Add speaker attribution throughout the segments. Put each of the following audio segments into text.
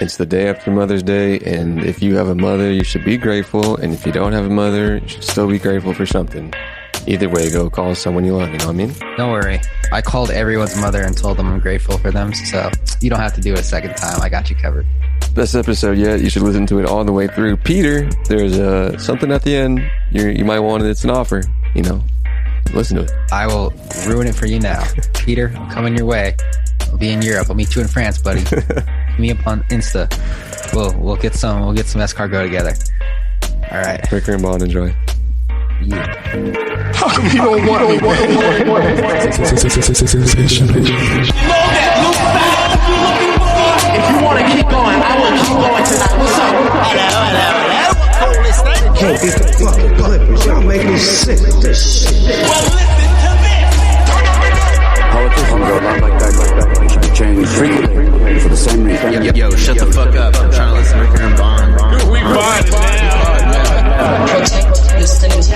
Speaker 1: It's the day after Mother's Day, and if you have a mother, you should be grateful, and if you don't have a mother, you should still be grateful for something. Either way, go call someone you love, you know what I mean?
Speaker 2: Don't worry. I called everyone's mother and told them I'm grateful for them, so you don't have to do it a second time. I got you covered.
Speaker 1: Best episode yet. You should listen to it all the way through. Peter, there's something at the end you might want. It's an offer, you know. Listen to it.
Speaker 2: I will ruin it for you now. Peter, I'm coming your way. I'll be in Europe. I'll meet you in France, buddy. Hit me up on Insta. We'll get some escargot together. All right.
Speaker 1: Ricker and Bond, enjoy.
Speaker 2: Yeah.
Speaker 3: How come you don't want me? If you want to keep going, I will keep going tonight. What's up?
Speaker 4: Can't beat the fucking Clippers. Y'all make me sick with this shit.
Speaker 3: Well, listen to this.
Speaker 5: Politicians are a lot like that. They should be changed frequently for the same reason.
Speaker 2: Yo, shut the fuck up. I'm trying to listen to Ricker and Bond.
Speaker 3: We fine now.
Speaker 6: Protect your city's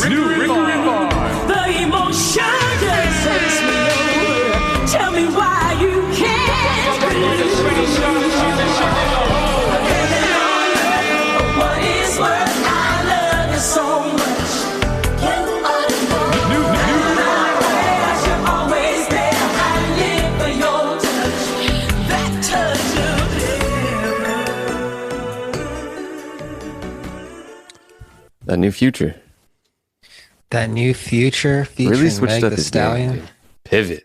Speaker 3: New Ricker and Bond.
Speaker 7: The emotion just takes me over. Tell me why you can't believe. What is worth? I love you so much. You ought to know. You're always there. I live for your touch. That touch of
Speaker 1: That new future.
Speaker 2: That new future featuring
Speaker 1: Really switched
Speaker 2: Meg
Speaker 1: up
Speaker 2: the
Speaker 1: his
Speaker 2: Stallion.
Speaker 1: game, dude. Pivot.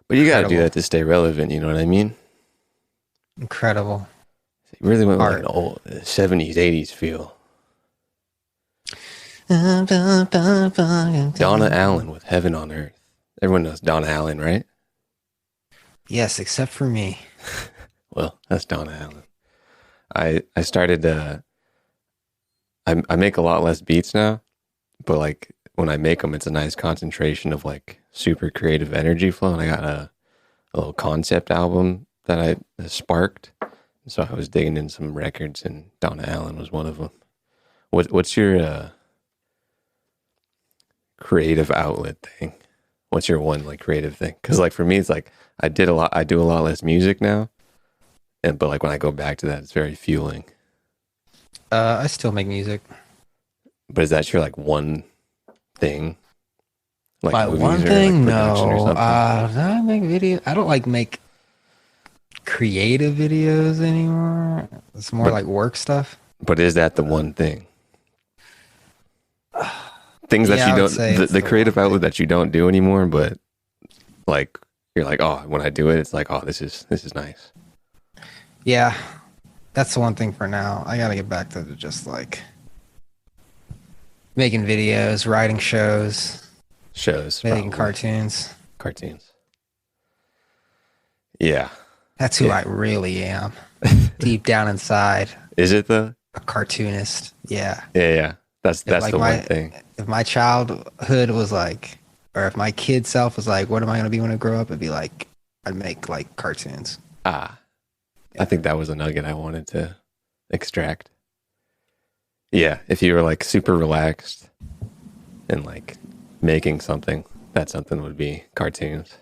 Speaker 1: But you gotta do
Speaker 2: Incredible.
Speaker 1: that to stay relevant, you know what I mean?
Speaker 2: Incredible.
Speaker 1: It really went with like
Speaker 2: Art.
Speaker 1: an old 70s, 80s feel. Donna Allen with Heaven on Earth. Everyone knows Donna Allen, right?
Speaker 2: Yes, except for me.
Speaker 1: Well, that's Donna Allen. I started, I make a lot less beats now, but like when I make them, it's a nice concentration of like super creative energy flow. And I got a little concept album that I sparked. So I was digging in some records, and Donna Allen was one of them. What's your creative outlet thing? What's your one like creative thing? Because like for me, it's like I do a lot less music now, but like when I go back to that, it's very fueling.
Speaker 2: I still make music.
Speaker 1: But is that your like one thing? Like
Speaker 2: My
Speaker 1: movies
Speaker 2: one
Speaker 1: or,
Speaker 2: thing,
Speaker 1: like, production or
Speaker 2: no.
Speaker 1: something?
Speaker 2: I make videos. I don't like make creative videos anymore. It's more
Speaker 1: But-
Speaker 2: like work stuff.
Speaker 1: But is that the one thing? Things that
Speaker 2: Yeah,
Speaker 1: you
Speaker 2: I would
Speaker 1: don't,
Speaker 2: say
Speaker 1: the
Speaker 2: it's the
Speaker 1: creative
Speaker 2: one
Speaker 1: outlet that you don't do anymore, but like you're like, oh, when I do it, it's like, oh, this is nice.
Speaker 2: Yeah, that's the one thing for now. I gotta get back to just like making videos, writing shows,
Speaker 1: Shows,
Speaker 2: making
Speaker 1: probably.
Speaker 2: cartoons.
Speaker 1: Yeah.
Speaker 2: That's who
Speaker 1: Yeah.
Speaker 2: I really am. Deep down inside,
Speaker 1: Is it though?
Speaker 2: a cartoonist. Yeah.
Speaker 1: Yeah. That's
Speaker 2: like
Speaker 1: the
Speaker 2: my-
Speaker 1: one thing.
Speaker 2: If my childhood was like, or if my kid self was like, what am I going to be when I grow up? It'd be like, I'd make like cartoons.
Speaker 1: I think that was a nugget I wanted to extract. Yeah, if you were like super relaxed and like making something, that something would be cartoons.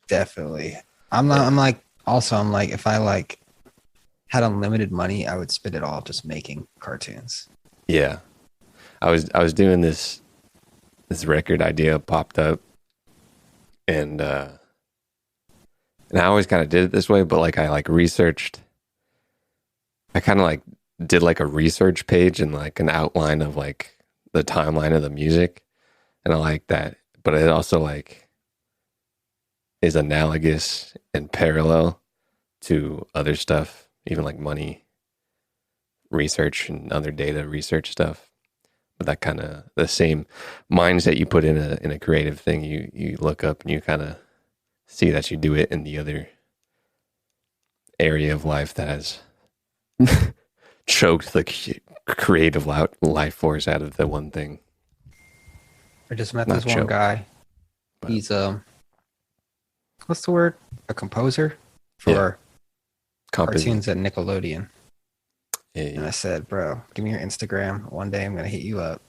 Speaker 2: Definitely. I'm like, if I like had unlimited money, I would spend it all just making cartoons.
Speaker 1: Yeah. I was doing this record idea popped up, and I always kind of did it this way, but like I like researched, I kind of like did like a research page and like an outline of like the timeline of the music, and I like that, but it also like is analogous and parallel to other stuff, even like money research and other data research stuff. But that kind of the same mindset you put in a creative thing, you look up and you kind of see that you do it in the other area of life that has choked the creative life force out of the one thing.
Speaker 2: I just met
Speaker 1: Not
Speaker 2: this one
Speaker 1: choke,
Speaker 2: guy.
Speaker 1: but-
Speaker 2: He's what's the word? A composer for
Speaker 1: Composition.
Speaker 2: cartoons at Nickelodeon. And I
Speaker 1: Yeah.
Speaker 2: said, bro, give me your Instagram. One day I'm going to hit you up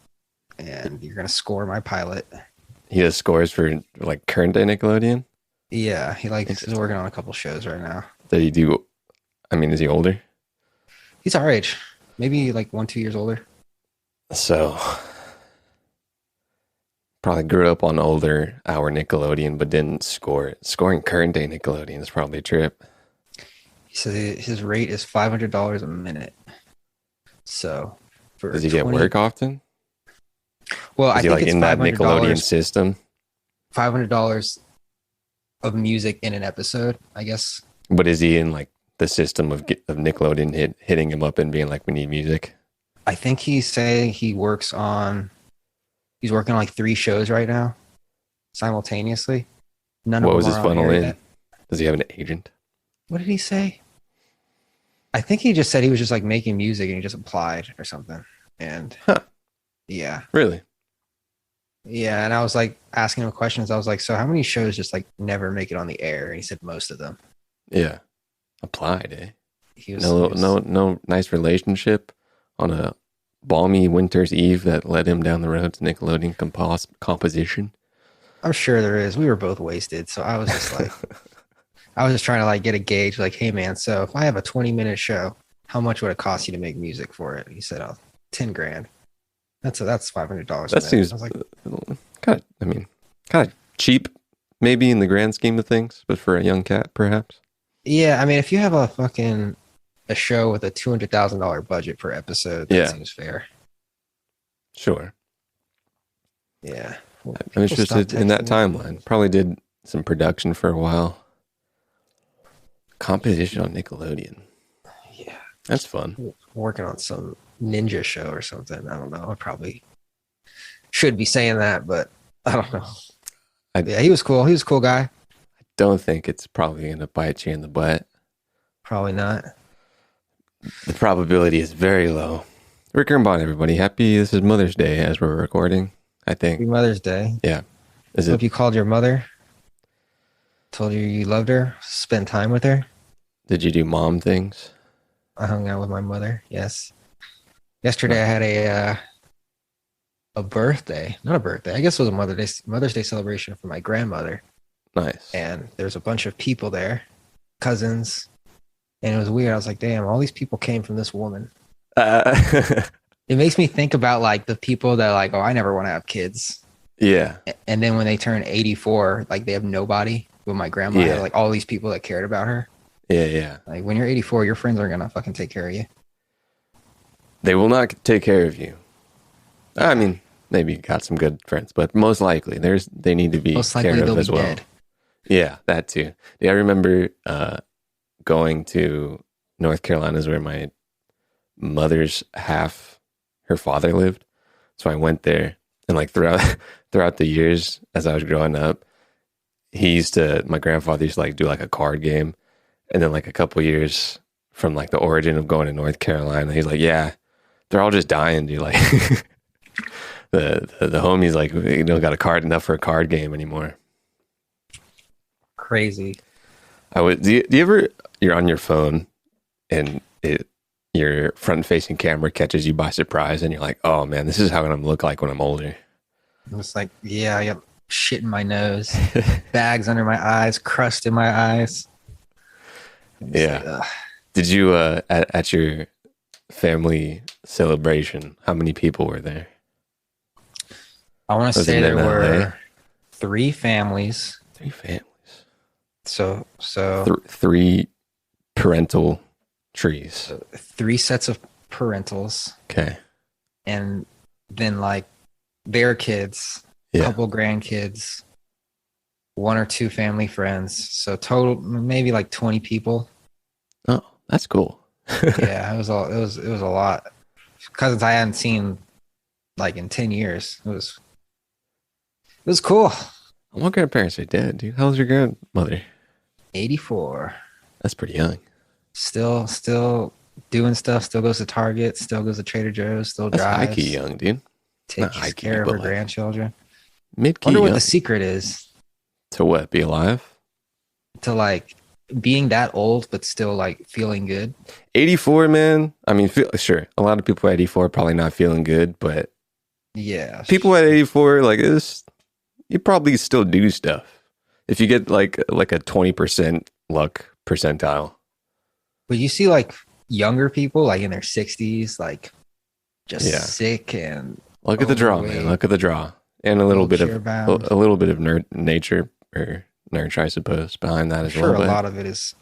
Speaker 2: and you're going to score my pilot.
Speaker 1: He does scores for like current day Nickelodeon.
Speaker 2: Yeah, he's
Speaker 1: Interesting.
Speaker 2: working on a couple shows right now.
Speaker 1: Did he do? I mean, is he older?
Speaker 2: He's our age, maybe like 1, 2 years older.
Speaker 1: So probably grew up on older hour Nickelodeon, but didn't score it. Scoring current day Nickelodeon is probably a trip.
Speaker 2: He said his rate is $500 a minute. So for
Speaker 1: Does he get work often?
Speaker 2: Well,
Speaker 1: Is
Speaker 2: I
Speaker 1: he
Speaker 2: think
Speaker 1: like
Speaker 2: it's
Speaker 1: in that Nickelodeon
Speaker 2: $500.
Speaker 1: system?
Speaker 2: $500 of music in an episode, I guess.
Speaker 1: But is he in like the system of Nickelodeon hitting him up and being like, "We need music"?
Speaker 2: I think he's saying he's working on like 3 shows right now simultaneously. None
Speaker 1: What
Speaker 2: of
Speaker 1: was
Speaker 2: them
Speaker 1: his
Speaker 2: are on
Speaker 1: funnel
Speaker 2: air
Speaker 1: in?
Speaker 2: yet.
Speaker 1: Does he have an agent?
Speaker 2: What did he say? I think he just said he was just like making music and he just applied or something. And
Speaker 1: Huh.
Speaker 2: yeah.
Speaker 1: Really?
Speaker 2: Yeah. And I was like asking him questions. I was like, so how many shows just like never make it on the air? And he said most of them.
Speaker 1: Yeah. Applied, eh?
Speaker 2: He was,
Speaker 1: No nice relationship on a balmy winter's eve that led him down the road to Nickelodeon composition.
Speaker 2: I'm sure there is. We were both wasted. So I was just like, I was just trying to like get a gauge like, hey man, so if I have a 20-minute show, how much would it cost you to make music for it? He said, oh, 10 grand. That's $500.
Speaker 1: That seems
Speaker 2: I was like,
Speaker 1: kind of cheap, maybe in the grand scheme of things, but for a young cat, perhaps.
Speaker 2: yeah, I mean, if you have a show with a $200,000 budget per episode, that
Speaker 1: Yeah.
Speaker 2: seems fair.
Speaker 1: Sure.
Speaker 2: Yeah.
Speaker 1: I'm interested in that timeline. Probably did some production for a while. Composition on Nickelodeon.
Speaker 2: Yeah.
Speaker 1: That's fun.
Speaker 2: Working on some ninja show or something. I don't know. I probably should be saying that, but I don't know. Yeah, he was cool. He was a cool guy.
Speaker 1: Don't think it's probably going to bite you in the butt.
Speaker 2: Probably not.
Speaker 1: The probability is very low. Rick and Bond, everybody. This is Mother's Day as we're recording, I
Speaker 2: Happy
Speaker 1: think.
Speaker 2: Mother's Day.
Speaker 1: Yeah. Is
Speaker 2: Hope
Speaker 1: it?
Speaker 2: you called your mother. Told her you loved her. Spend time with her.
Speaker 1: Did you do mom things?
Speaker 2: I hung out with my mother. Yes. Yesterday I had a birthday. Not a birthday. I guess it was a Mother's Day celebration for my grandmother.
Speaker 1: Nice.
Speaker 2: And there's a bunch of people there, cousins. And it was weird. I was like, damn, all these people came from this woman. It makes me think about like the people that are like, oh, I never want to have kids.
Speaker 1: Yeah.
Speaker 2: And then when they turn 84, like they have nobody. But my grandma had like all these people that cared about her.
Speaker 1: Yeah.
Speaker 2: Like when you're 84, your friends are gonna fucking take care of you.
Speaker 1: They will not take care of you. I mean, maybe you got some good friends, but most likely they need to be
Speaker 2: Most likely
Speaker 1: cared
Speaker 2: they'll
Speaker 1: of
Speaker 2: be
Speaker 1: as well.
Speaker 2: dead.
Speaker 1: Yeah, that too. Yeah, I remember going to North Carolina is where my mother's half, her father lived. So I went there, and like throughout the years as I was growing up, my grandfather used to like do like a card game. And then like a couple years from like the origin of going to North Carolina, he's like, yeah, they're all just dying, dude. Like the homies like, you don't got a card enough for a card game anymore.
Speaker 2: Crazy.
Speaker 1: Do you ever, you're on your phone and your front facing camera catches you by surprise and you're like, oh man, this is how I'm going to look like when I'm older.
Speaker 2: It's like, yeah, I got shit in my nose, bags under my eyes, crust in my eyes.
Speaker 1: Yeah. Did you, at your family celebration, how many people were there?
Speaker 2: I want to
Speaker 1: Was
Speaker 2: say
Speaker 1: it
Speaker 2: there
Speaker 1: in LA?
Speaker 2: were 3 families.
Speaker 1: 3 families.
Speaker 2: So
Speaker 1: Three parental trees.
Speaker 2: 3 sets of parentals,
Speaker 1: Okay.
Speaker 2: and then like their kids, a
Speaker 1: Yeah.
Speaker 2: couple grandkids, 1 or 2 family friends. So total maybe like 20 people.
Speaker 1: Oh, that's cool.
Speaker 2: Yeah, it was a lot. Cousins I hadn't seen like in 10 years. It was cool.
Speaker 1: My grandparents are dead, dude. How's your grandmother?
Speaker 2: 84.
Speaker 1: That's pretty young.
Speaker 2: Still doing stuff, still goes to Target, still goes to Trader Joe's, still
Speaker 1: That's high
Speaker 2: drives,
Speaker 1: key young, dude. Not
Speaker 2: takes
Speaker 1: high key,
Speaker 2: care of
Speaker 1: but
Speaker 2: her
Speaker 1: like
Speaker 2: grandchildren.
Speaker 1: mid key
Speaker 2: Wonder what
Speaker 1: young.
Speaker 2: the secret is
Speaker 1: To what? Be alive?
Speaker 2: to like being that old but still like feeling good.
Speaker 1: 84, man. I mean, sure, a lot of people at 84 are probably not feeling good, but
Speaker 2: Yeah.
Speaker 1: people at 84, like, you probably still do stuff. If you get like a 20% luck percentile.
Speaker 2: But you see like younger people like in their 60s, like just
Speaker 1: Yeah.
Speaker 2: sick and
Speaker 1: Look at the draw,
Speaker 2: overweight,
Speaker 1: man. Look at the draw. And a little bit of
Speaker 2: wheelchair bound.
Speaker 1: a little bit of nature or nurture, I suppose, behind that
Speaker 2: I'm
Speaker 1: as
Speaker 2: sure
Speaker 1: well.
Speaker 2: a lot of it is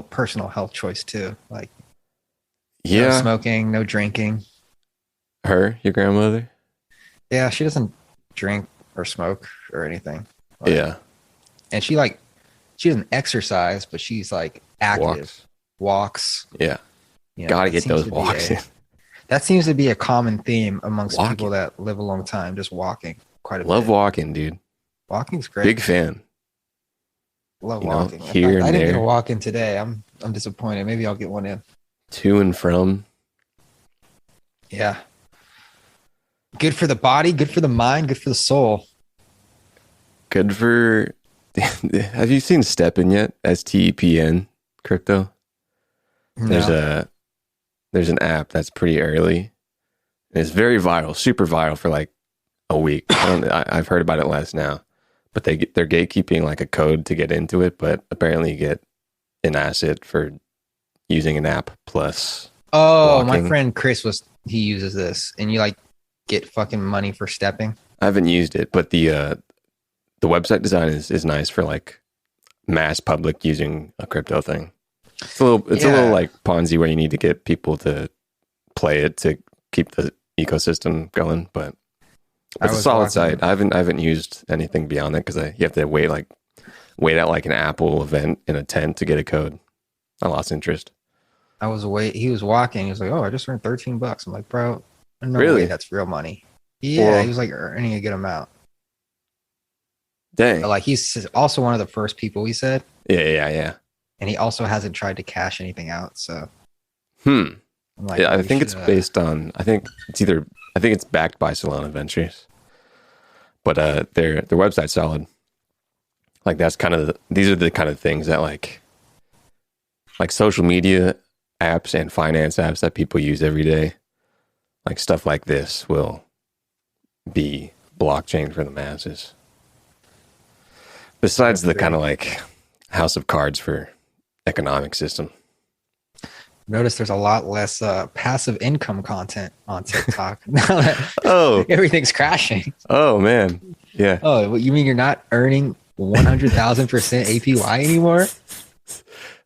Speaker 2: personal health choice too. Like no
Speaker 1: Yeah.
Speaker 2: smoking, no drinking.
Speaker 1: Your grandmother?
Speaker 2: Yeah, she doesn't drink or smoke or anything. Like,
Speaker 1: Yeah.
Speaker 2: and she doesn't exercise, but she's like active. Walks.
Speaker 1: Yeah.
Speaker 2: You know,
Speaker 1: Gotta
Speaker 2: that
Speaker 1: get
Speaker 2: seems
Speaker 1: those
Speaker 2: to be
Speaker 1: walks in.
Speaker 2: That seems to be a common theme amongst
Speaker 1: Walking.
Speaker 2: people that live a long time, just walking quite a
Speaker 1: Love
Speaker 2: bit.
Speaker 1: walking, dude.
Speaker 2: Walking's great.
Speaker 1: Big fan.
Speaker 2: Love
Speaker 1: you know,
Speaker 2: walking. In
Speaker 1: here
Speaker 2: fact,
Speaker 1: and
Speaker 2: I didn't get
Speaker 1: there.
Speaker 2: a walk in today. I'm disappointed. Maybe I'll get one in.
Speaker 1: To and from.
Speaker 2: Yeah. Good for the body, good for the mind, good for the soul.
Speaker 1: Good for. Have you seen Steppen yet? STEPN crypto.
Speaker 2: No.
Speaker 1: There's an app that's pretty early. And it's very viral, super viral for like a week. I've heard about it less now, but they're gatekeeping like a code to get into it. But apparently, you get an asset for using an app plus.
Speaker 2: Oh,
Speaker 1: walking.
Speaker 2: my friend Chris he uses this, and you like get fucking money for stepping.
Speaker 1: I haven't used it, but the website design is nice for like mass public using a crypto thing. It's a little like Ponzi where you need to get people to play it to keep the ecosystem going, but it's a solid site. I haven't used anything beyond that because you have to wait out like an Apple event in a tent to get a code. I lost interest.
Speaker 2: He was walking. He was like, "Oh, I just earned $13." I'm like, "Bro, no
Speaker 1: Really?
Speaker 2: way, that's real money." Yeah,
Speaker 1: Well,
Speaker 2: he was like earning a good amount.
Speaker 1: Dang.
Speaker 2: But like he's also one of the first people we said,
Speaker 1: Yeah.
Speaker 2: and he also hasn't tried to cash anything out. So
Speaker 1: I'm
Speaker 2: like,
Speaker 1: yeah, I
Speaker 2: we
Speaker 1: think it's
Speaker 2: should,
Speaker 1: based on. I think it's backed by Solana Ventures, but their website's solid. Like that's these are the kind of things that like social media apps and finance apps that people use every day. Like stuff like this will be blockchain for the masses. Besides the kind of like house of cards for economic system.
Speaker 2: Notice there's a lot less passive income content on TikTok now that
Speaker 1: Oh,
Speaker 2: everything's crashing.
Speaker 1: oh man, yeah.
Speaker 2: Oh, what, you mean you're not earning 100,000% APY anymore?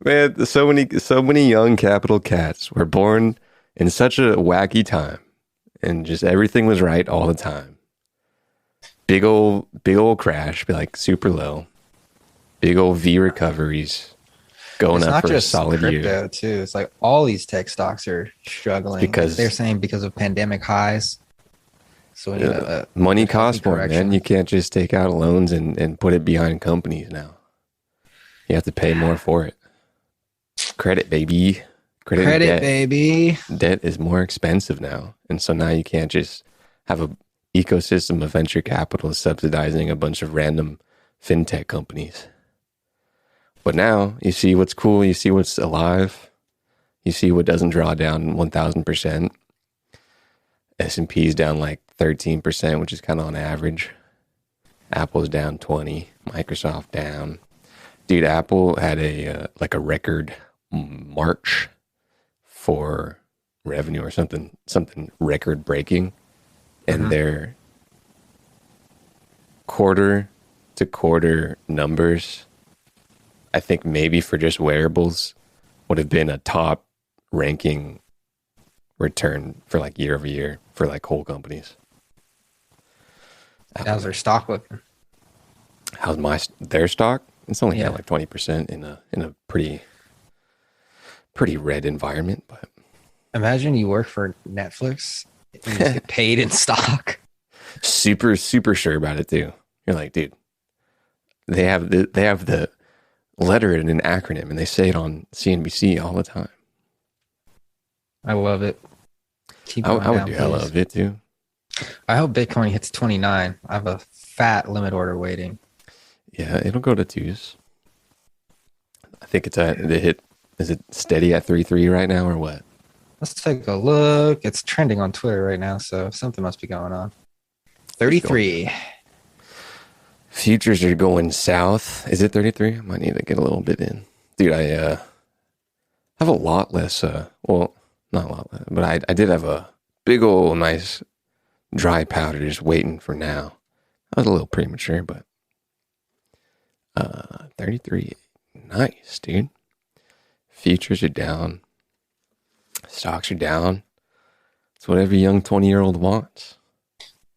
Speaker 1: Man, so many young capital cats were born in such a wacky time, and just everything was right all the time. Big old crash, be like super low. Big old V recoveries going
Speaker 2: It's
Speaker 1: up
Speaker 2: not
Speaker 1: for a
Speaker 2: just
Speaker 1: solid
Speaker 2: crypto
Speaker 1: year.
Speaker 2: too. It's like all these tech stocks are struggling
Speaker 1: Because-
Speaker 2: Like, they're saying because of pandemic highs. So
Speaker 1: Money costs more,
Speaker 2: correction.
Speaker 1: man. You can't just take out loans and put it behind companies now. You have to pay more for it. Credit, baby. Credit and debt.
Speaker 2: baby.
Speaker 1: Debt is more expensive now, and so now you can't just have a ecosystem of venture capital subsidizing a bunch of random fintech companies. But now you see what's cool, you see what's alive, you see what doesn't draw down 1,000%. S&P's down like 13%, which is kind of on average. Apple's down 20, Microsoft down. Dude, Apple had a record March for revenue or something record breaking, and their quarter to quarter numbers, I think maybe for just wearables, would have been a top ranking return for like year over year for like whole companies.
Speaker 2: How's their stock looking?
Speaker 1: How's their stock? It's only
Speaker 2: Yeah.
Speaker 1: down like 20% in a pretty red environment, but
Speaker 2: Imagine you work for Netflix and you just get paid in stock.
Speaker 1: super sure about it too. You're like, dude, they have the letter in an acronym and they say it on CNBC all the time.
Speaker 2: I love it. Keep
Speaker 1: I
Speaker 2: going
Speaker 1: would
Speaker 2: down,
Speaker 1: do hella
Speaker 2: please.
Speaker 1: of it too.
Speaker 2: I hope Bitcoin hits 29. I have a fat limit order waiting.
Speaker 1: Yeah, it'll go to twos. I think it's the hit. Is it steady at 3.3 right now or what?
Speaker 2: Let's take a look. It's trending on Twitter right now, so something must be going on. 33.
Speaker 1: Futures are going south. Is it 33? I might need to get a little bit in. Dude, I have a lot less, well, not a lot less, but I did have a big old nice dry powder just waiting for now. I was a little premature, but 33. Nice, dude. Futures are down. Stocks are down. It's what every young 20-year-old wants.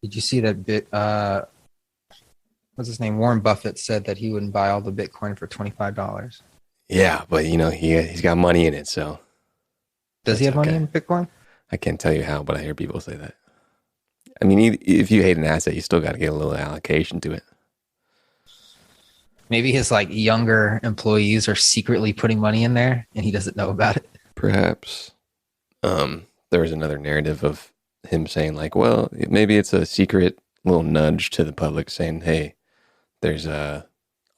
Speaker 2: Did you see that bit? What's his name? Warren Buffett said that he wouldn't buy all the Bitcoin for $25.
Speaker 1: Yeah, but you know, he's got money in it, so.
Speaker 2: Does he have
Speaker 1: That's
Speaker 2: money
Speaker 1: okay.
Speaker 2: in Bitcoin?
Speaker 1: I can't tell you how, but I hear people say that. I mean, if you hate an asset, you still got to get a little allocation to it.
Speaker 2: Maybe his like younger employees are secretly putting money in there and he doesn't know about it.
Speaker 1: Perhaps. There was another narrative of him saying like, well, maybe it's a secret little nudge to the public saying, hey, there's a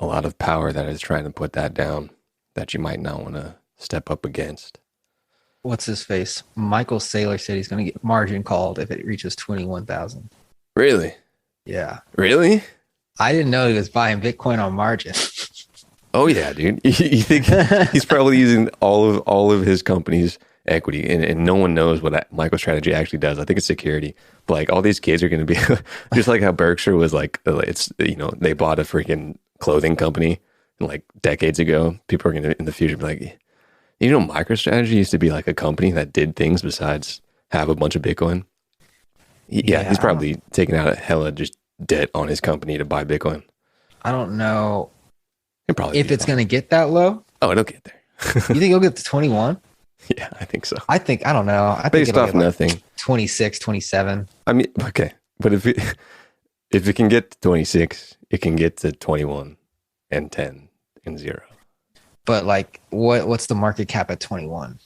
Speaker 1: lot of power that is trying to put that down that you might not want to step up against.
Speaker 2: What's his face? Michael Saylor said he's going to get margin called if it reaches 21,000.
Speaker 1: Really?
Speaker 2: Yeah.
Speaker 1: Really?
Speaker 2: I didn't know he was buying Bitcoin on margin.
Speaker 1: Oh yeah, dude. You think he's probably using all of his company's equity, and no one knows what MicroStrategy actually does. I think it's security. But like all these kids are going to be just like how Berkshire was like, it's, you know, they bought a freaking clothing company like decades ago. People are going to in the future be like, you know, MicroStrategy used to be like a company that did things besides have a bunch of Bitcoin. Yeah, he's probably taking out a hella just debt on his company to buy Bitcoin.
Speaker 2: I don't know
Speaker 1: Probably
Speaker 2: if it's going to get that low.
Speaker 1: Oh, it'll get there.
Speaker 2: You think it'll get to 21?
Speaker 1: Yeah, I think so.
Speaker 2: I don't know. I think
Speaker 1: Based
Speaker 2: it'll
Speaker 1: off
Speaker 2: get like
Speaker 1: nothing.
Speaker 2: 26, 27.
Speaker 1: I mean, okay, but if it can get to 26, it can get to 21 and 10 and 0.
Speaker 2: But like, what's the market cap at 21?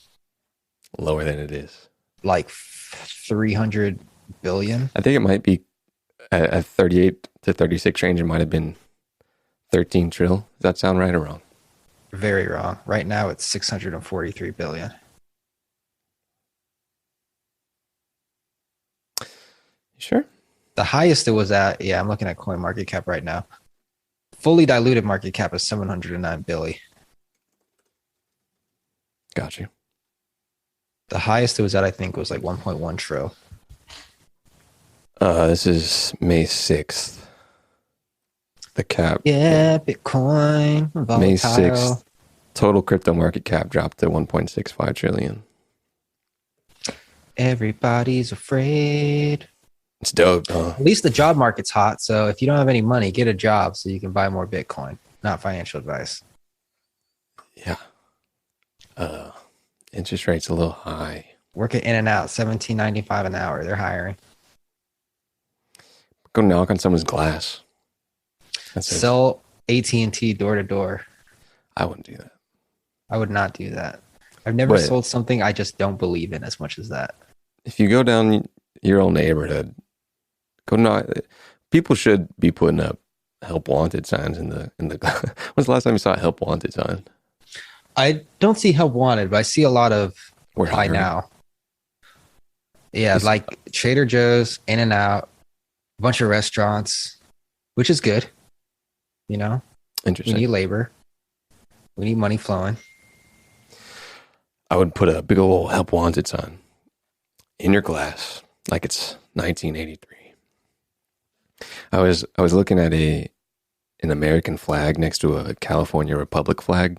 Speaker 1: Lower than it is.
Speaker 2: Like 300 billion?
Speaker 1: I think it might be at 38 to 36 range. It might have been 13 trill. Does that sound right or wrong?
Speaker 2: Very wrong. Right now it's 643 billion.
Speaker 1: You sure?
Speaker 2: The highest it was at, yeah, I'm looking at coin market cap right now. Fully diluted market cap is 709 billion.
Speaker 1: Got you.
Speaker 2: The highest it was at, I think, was like 1.1 trill.
Speaker 1: This is May 6th. The cap.
Speaker 2: Yeah, Bitcoin. Volatile.
Speaker 1: May 6th. Total crypto market cap dropped to 1.65 trillion.
Speaker 2: Everybody's afraid.
Speaker 1: It's dope, huh?
Speaker 2: At least the job market's hot. So if you don't have any money, get a job so you can buy more Bitcoin. Not financial advice.
Speaker 1: Yeah. Interest rate's a little high.
Speaker 2: Work at In-N-Out, $17.95 an hour. They're hiring.
Speaker 1: Go knock on someone's glass. That's it.
Speaker 2: Sell AT&T door to door.
Speaker 1: I wouldn't do that.
Speaker 2: I would not do that. I've never
Speaker 1: But
Speaker 2: sold something I just don't believe in as much as that.
Speaker 1: if you go down your old neighborhood, go knock. People should be putting up help wanted signs in the. When's the last time you saw a help wanted sign?
Speaker 2: I don't see help wanted, but I see a lot of
Speaker 1: We're
Speaker 2: by
Speaker 1: hiring.
Speaker 2: now. Yeah,
Speaker 1: Is-
Speaker 2: like Trader Joe's, In-N-Out, a bunch of restaurants, which is good. You know, we
Speaker 1: Interesting.
Speaker 2: need labor. We need money flowing.
Speaker 1: I would put a big old help wanted sign in your glass, like it's 1983. I was looking at an American flag next to a California Republic flag,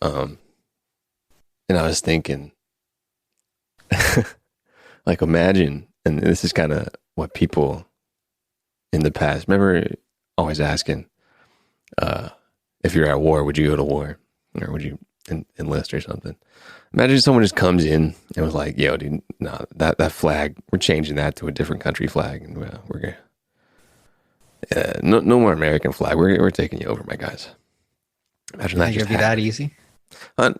Speaker 1: and I was thinking, like, imagine, and this is kind of what people in the past remember always asking, if you're at war, would you go to war, or would you enlist or something? Imagine someone just comes in and was like, yo, dude, no, that flag, we're changing that to a different country flag. And we're going to, no more American flag. We're taking you over, my guys. Imagine that
Speaker 2: Think
Speaker 1: just
Speaker 2: it'd be that
Speaker 1: happened.
Speaker 2: easy?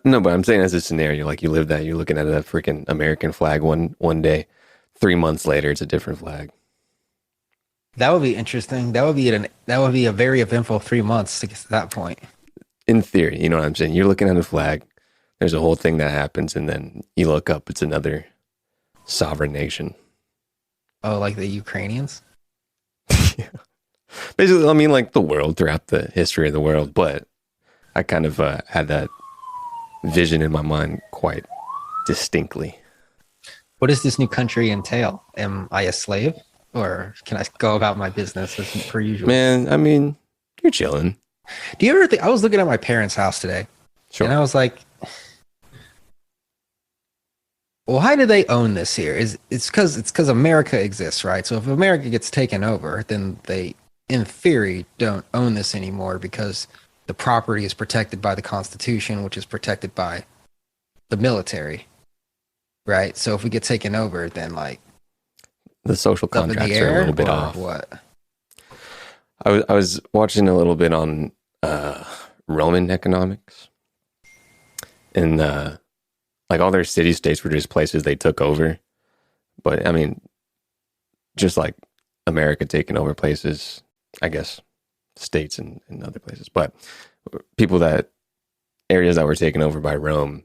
Speaker 1: No, but I'm saying as a scenario, like you live that, you're looking at a freaking American flag one day, 3 months later, it's a different flag.
Speaker 2: That would be interesting. That would be a very eventful 3 months to get to that point.
Speaker 1: in theory, you know what I'm saying? You're looking at a flag. There's a whole thing that happens, and then you look up. It's another sovereign nation.
Speaker 2: Oh, like the Ukrainians?
Speaker 1: Yeah. Basically, I mean, like the world throughout the history of the world. But I kind of had that vision in my mind quite distinctly.
Speaker 2: What does this new country entail? Am I a slave, or can I go about my business as per usual?
Speaker 1: Man, I mean, you're chilling.
Speaker 2: Do you ever think? I was looking at my parents' house today,
Speaker 1: Sure.
Speaker 2: and I was like, why do they own this here? It's because America exists, right? So if America gets taken over, then they, in theory, don't own this anymore because the property is protected by the Constitution, which is protected by the military, right? So if we get taken over, then like
Speaker 1: The social
Speaker 2: up in the
Speaker 1: contracts are a
Speaker 2: air,
Speaker 1: little bit
Speaker 2: or
Speaker 1: off.
Speaker 2: what?
Speaker 1: I was watching a little bit on Roman economics, and like all their city states were just places they took over. But I mean, just like America taking over places, I guess states and other places. But areas that were taken over by Rome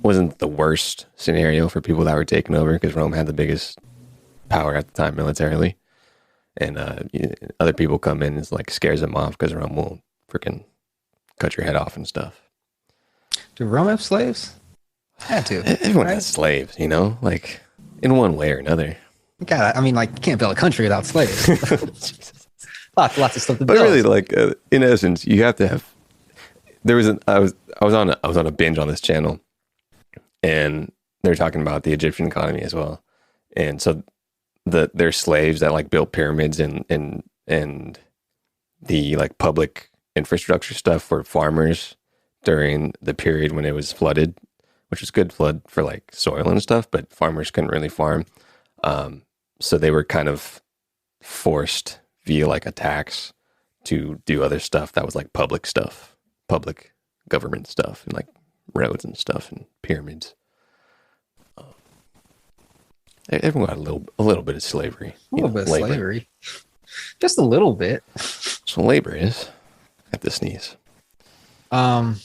Speaker 1: wasn't the worst scenario for people that were taken over because Rome had the biggest power at the time militarily. And other people come in and it's like scares them off because Rome will freaking cut your head off and stuff.
Speaker 2: Do Rome have slaves? Had to.
Speaker 1: Everyone
Speaker 2: right?
Speaker 1: has slaves, you know, like in one way or another.
Speaker 2: God, I mean, like, you can't build a country without slaves. lots of stuff to
Speaker 1: But
Speaker 2: build.
Speaker 1: really, like in essence, you have to have. I was on a binge on this channel, and they're talking about the Egyptian economy as well, and so there's slaves that like built pyramids and the like public infrastructure stuff for farmers during the period when it was flooded, which was good flood for like soil and stuff, but farmers couldn't really farm. So they were kind of forced via like a tax to do other stuff that was like public stuff, public government stuff, and like roads and stuff and pyramids. Everyone got a little bit of slavery.
Speaker 2: A little bit of
Speaker 1: labor.
Speaker 2: slavery. Just a little bit.
Speaker 1: So labor is. I have to sneeze.
Speaker 2: What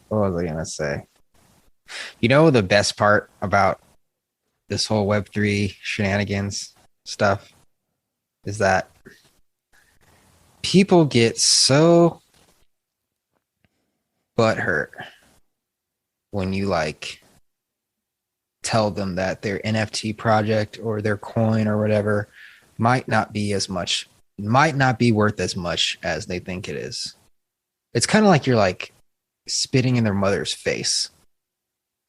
Speaker 2: was I gonna say? You know, the best part about this whole Web3 shenanigans stuff is that people get so butthurt when you like tell them that their NFT project or their coin or whatever might not be worth as much as they think it is. It's kind of like you're like spitting in their mother's face.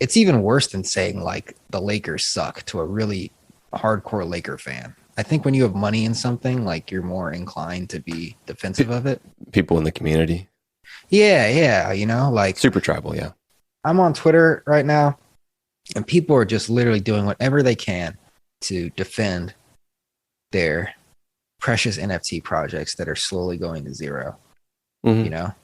Speaker 2: It's even worse than saying like the Lakers suck to a really hardcore Laker fan. I think when you have money in something, like you're more inclined to be defensive of it.
Speaker 1: People in the community.
Speaker 2: Yeah, you know, like
Speaker 1: Super tribal, yeah.
Speaker 2: I'm on Twitter right now, and people are just literally doing whatever they can to defend their precious NFT projects that are slowly going to zero.
Speaker 1: Mhm.
Speaker 2: You know,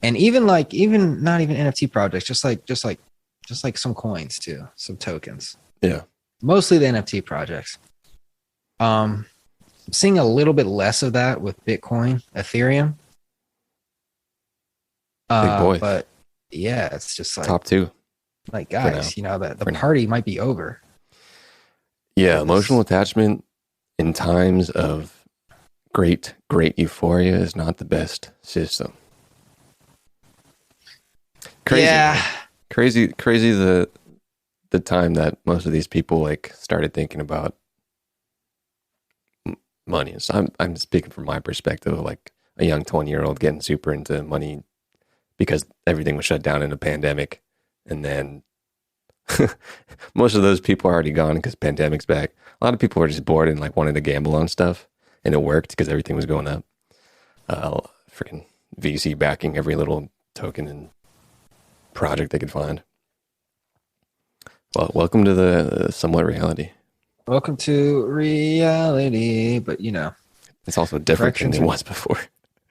Speaker 2: and even not even NFT projects, just like some coins too, some tokens.
Speaker 1: Yeah.
Speaker 2: Mostly the NFT projects. Seeing a little bit less of that with Bitcoin, Ethereum.
Speaker 1: Big boys.
Speaker 2: But yeah, it's just like
Speaker 1: Top two.
Speaker 2: like guys, you know, the
Speaker 1: For now.
Speaker 2: party might be over.
Speaker 1: Yeah, emotional attachment in times of great euphoria is not the best system. Crazy.
Speaker 2: Yeah.
Speaker 1: Crazy the time that most of these people like started thinking about money. So I'm speaking from my perspective of like a young 20-year-old getting super into money because everything was shut down in a pandemic, and then most of those people are already gone because pandemic's back. A lot of people were just bored and like wanted to gamble on stuff, and it worked because everything was going up. Freaking VC backing every little token and project they could find. Well, welcome to the somewhat reality.
Speaker 2: Welcome to reality, but you know,
Speaker 1: It's also different than it
Speaker 2: Corrections.
Speaker 1: was before.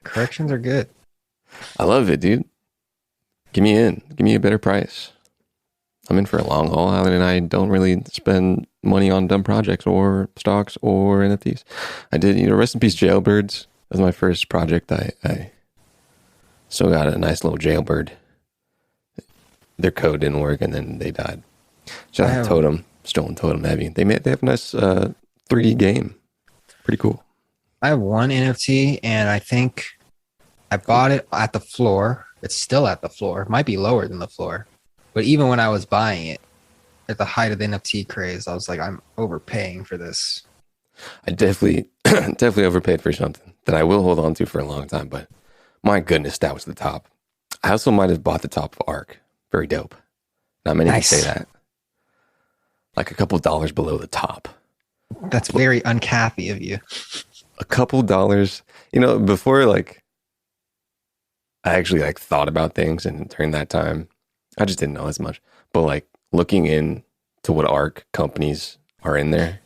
Speaker 2: corrections are good.
Speaker 1: I love it, dude. Give me in. Give me a better price. I'm in for a long haul, Alan, and I don't really spend money on dumb projects or stocks or NFTs. I did, rest in peace, Jailbirds. That was my first project I Still got a nice little jailbird. Their code didn't work, and then they died. Shout out Totem, Stolen Totem Heavy. They have a nice 3D game. Pretty cool.
Speaker 2: I have one NFT, and I think I bought it at the floor. It's still at the floor. It might be lower than the floor. But even when I was buying it, at the height of the NFT craze, I was like, I'm overpaying for this.
Speaker 1: I definitely overpaid for something that I will hold on to for a long time, but my goodness, that was the top. I also might have bought the top of Arc. Very dope. Not many can say that. Like a couple dollars below the top.
Speaker 2: That's very uncathy of you.
Speaker 1: A couple dollars, before like I actually like thought about things, and during that time, I just didn't know as much. But like looking in to what ARC companies are in there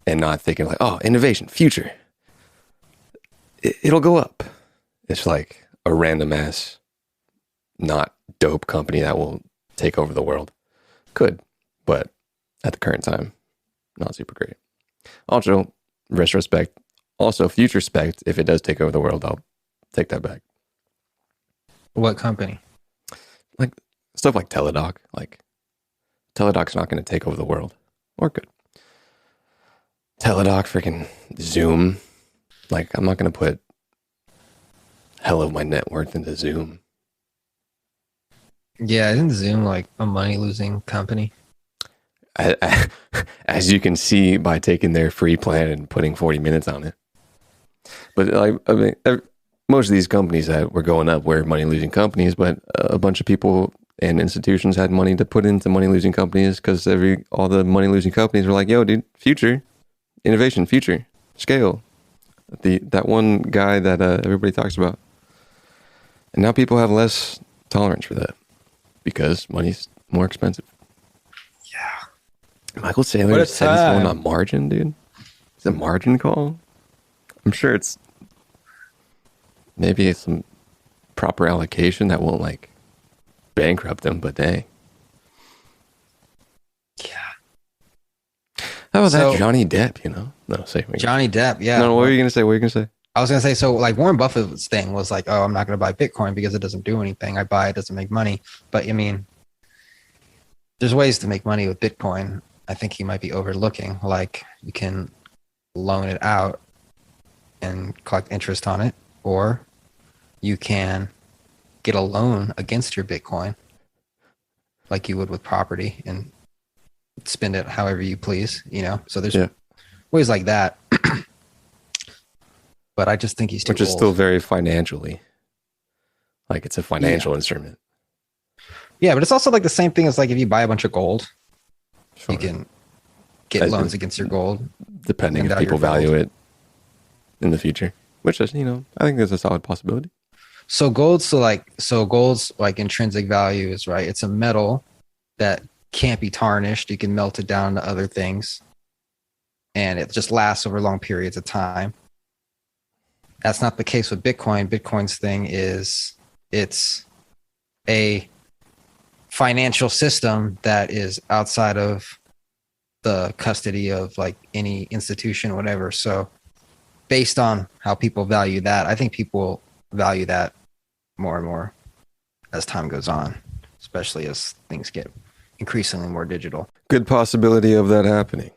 Speaker 1: and not thinking like, oh, innovation, future, it'll go up. It's like a random ass, not dope company that will take over the world. Could, but at the current time, not super great. Also, retrospect, also future spect, if it does take over the world, I'll take that back.
Speaker 2: What company?
Speaker 1: Like stuff like Teledoc. Like Teledoc's not going to take over the world, or could. Teledoc, freaking Zoom. Like I'm not going to put hell of my net worth into Zoom.
Speaker 2: Yeah, isn't Zoom like a money losing company?
Speaker 1: As you can see by taking their free plan and putting 40 minutes on it. But like, I mean, most of these companies that were going up were money losing companies, but a bunch of people and institutions had money to put into money losing companies because all the money losing companies were like, yo, dude, future, innovation, future, scale. That one guy that everybody talks about. And now people have less tolerance for that because money's more expensive. Michael Saylor said he's going on margin, dude. Is it margin call? I'm sure it's maybe some proper allocation that won't like bankrupt them, but dang.
Speaker 2: Yeah.
Speaker 1: How about that Johnny Depp, No, say
Speaker 2: Johnny Depp, yeah.
Speaker 1: No, what were you gonna say?
Speaker 2: I was gonna say, so like Warren Buffett's thing was like, oh, I'm not gonna buy Bitcoin because it doesn't do anything. I buy it doesn't make money. But I mean, there's ways to make money with Bitcoin. I think he might be overlooking. Like you can loan it out and collect interest on it, or you can get a loan against your Bitcoin like you would with property and spend it however you please, So there's ways like that. But I just think he's too old.
Speaker 1: Which is still very financially. Like it's a financial instrument.
Speaker 2: Yeah, but it's also like the same thing as like if you buy a bunch of gold, you can get loans against your gold.
Speaker 1: Depending if people value it in the future. Which is, I think there's a solid possibility.
Speaker 2: So gold's like intrinsic value is right. It's a metal that can't be tarnished. You can melt it down to other things. And it just lasts over long periods of time. That's not the case with Bitcoin. Bitcoin's thing is it's a financial system that is outside of the custody of like any institution, whatever. So based on how people value that, I think people value that more and more as time goes on, especially as things get increasingly more digital.
Speaker 1: Good possibility of that happening.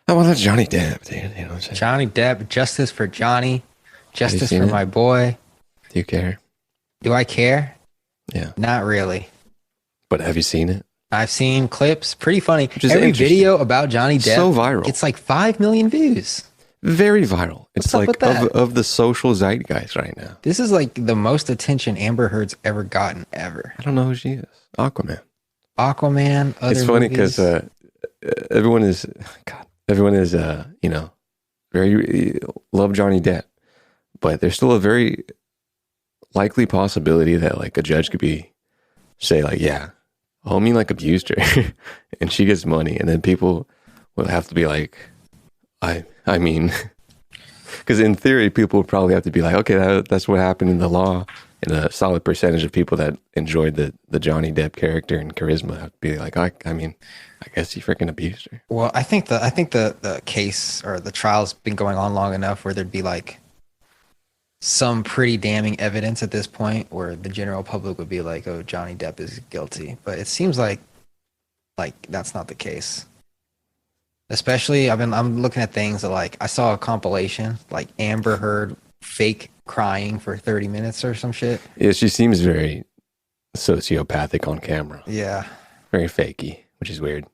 Speaker 1: How about that Johnny Depp, dude? You know what I'm saying?
Speaker 2: Johnny Depp, justice for Johnny, justice for my boy.
Speaker 1: Do you care?
Speaker 2: Do I care?
Speaker 1: Yeah.
Speaker 2: Not really.
Speaker 1: But have you seen it?
Speaker 2: I've seen clips. Pretty funny.
Speaker 1: Which is
Speaker 2: every video about Johnny Depp,
Speaker 1: so viral.
Speaker 2: It's like 5 million views.
Speaker 1: Very viral. It's
Speaker 2: What's up
Speaker 1: like
Speaker 2: with that?
Speaker 1: of the social zeitgeist right now.
Speaker 2: This is like the most attention Amber Heard's ever gotten ever.
Speaker 1: I don't know who she is. Aquaman.
Speaker 2: Other
Speaker 1: It's funny
Speaker 2: movies.
Speaker 1: because everyone is, very love Johnny Depp, but there's still a very likely possibility that like a judge could say like, yeah, homie like abused her and she gets money, and then people will have to be like, I mean, because in theory people would probably have to be like, okay, that's what happened in the law, and a solid percentage of people that enjoyed the Johnny Depp character and charisma have to be like, I guess he freaking abused her.
Speaker 2: Well, I think the case or the trial's been going on long enough where there'd be like some pretty damning evidence at this point where the general public would be like, "Oh, Johnny Depp is guilty," but it seems like that's not the case. Especially, I'm looking at things that like I saw a compilation like Amber Heard fake crying for 30 minutes or some shit.
Speaker 1: Yeah, she seems very sociopathic on camera.
Speaker 2: Yeah.
Speaker 1: Very fakey, which is weird.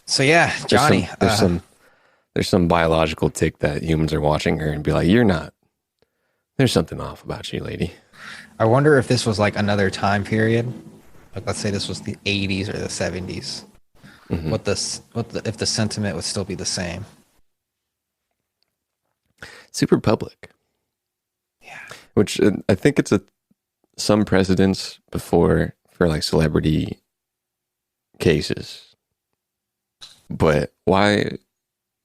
Speaker 2: So yeah, Johnny.
Speaker 1: There's some biological tick that humans are watching her and be like, "You're not. There's something off about you, lady."
Speaker 2: I wonder if this was like another time period. Like, let's say this was the 80s or the 70s.
Speaker 1: Mhm.
Speaker 2: If the sentiment would still be the same?
Speaker 1: Super public.
Speaker 2: Yeah.
Speaker 1: Which I think it's some precedents before for like celebrity cases. But why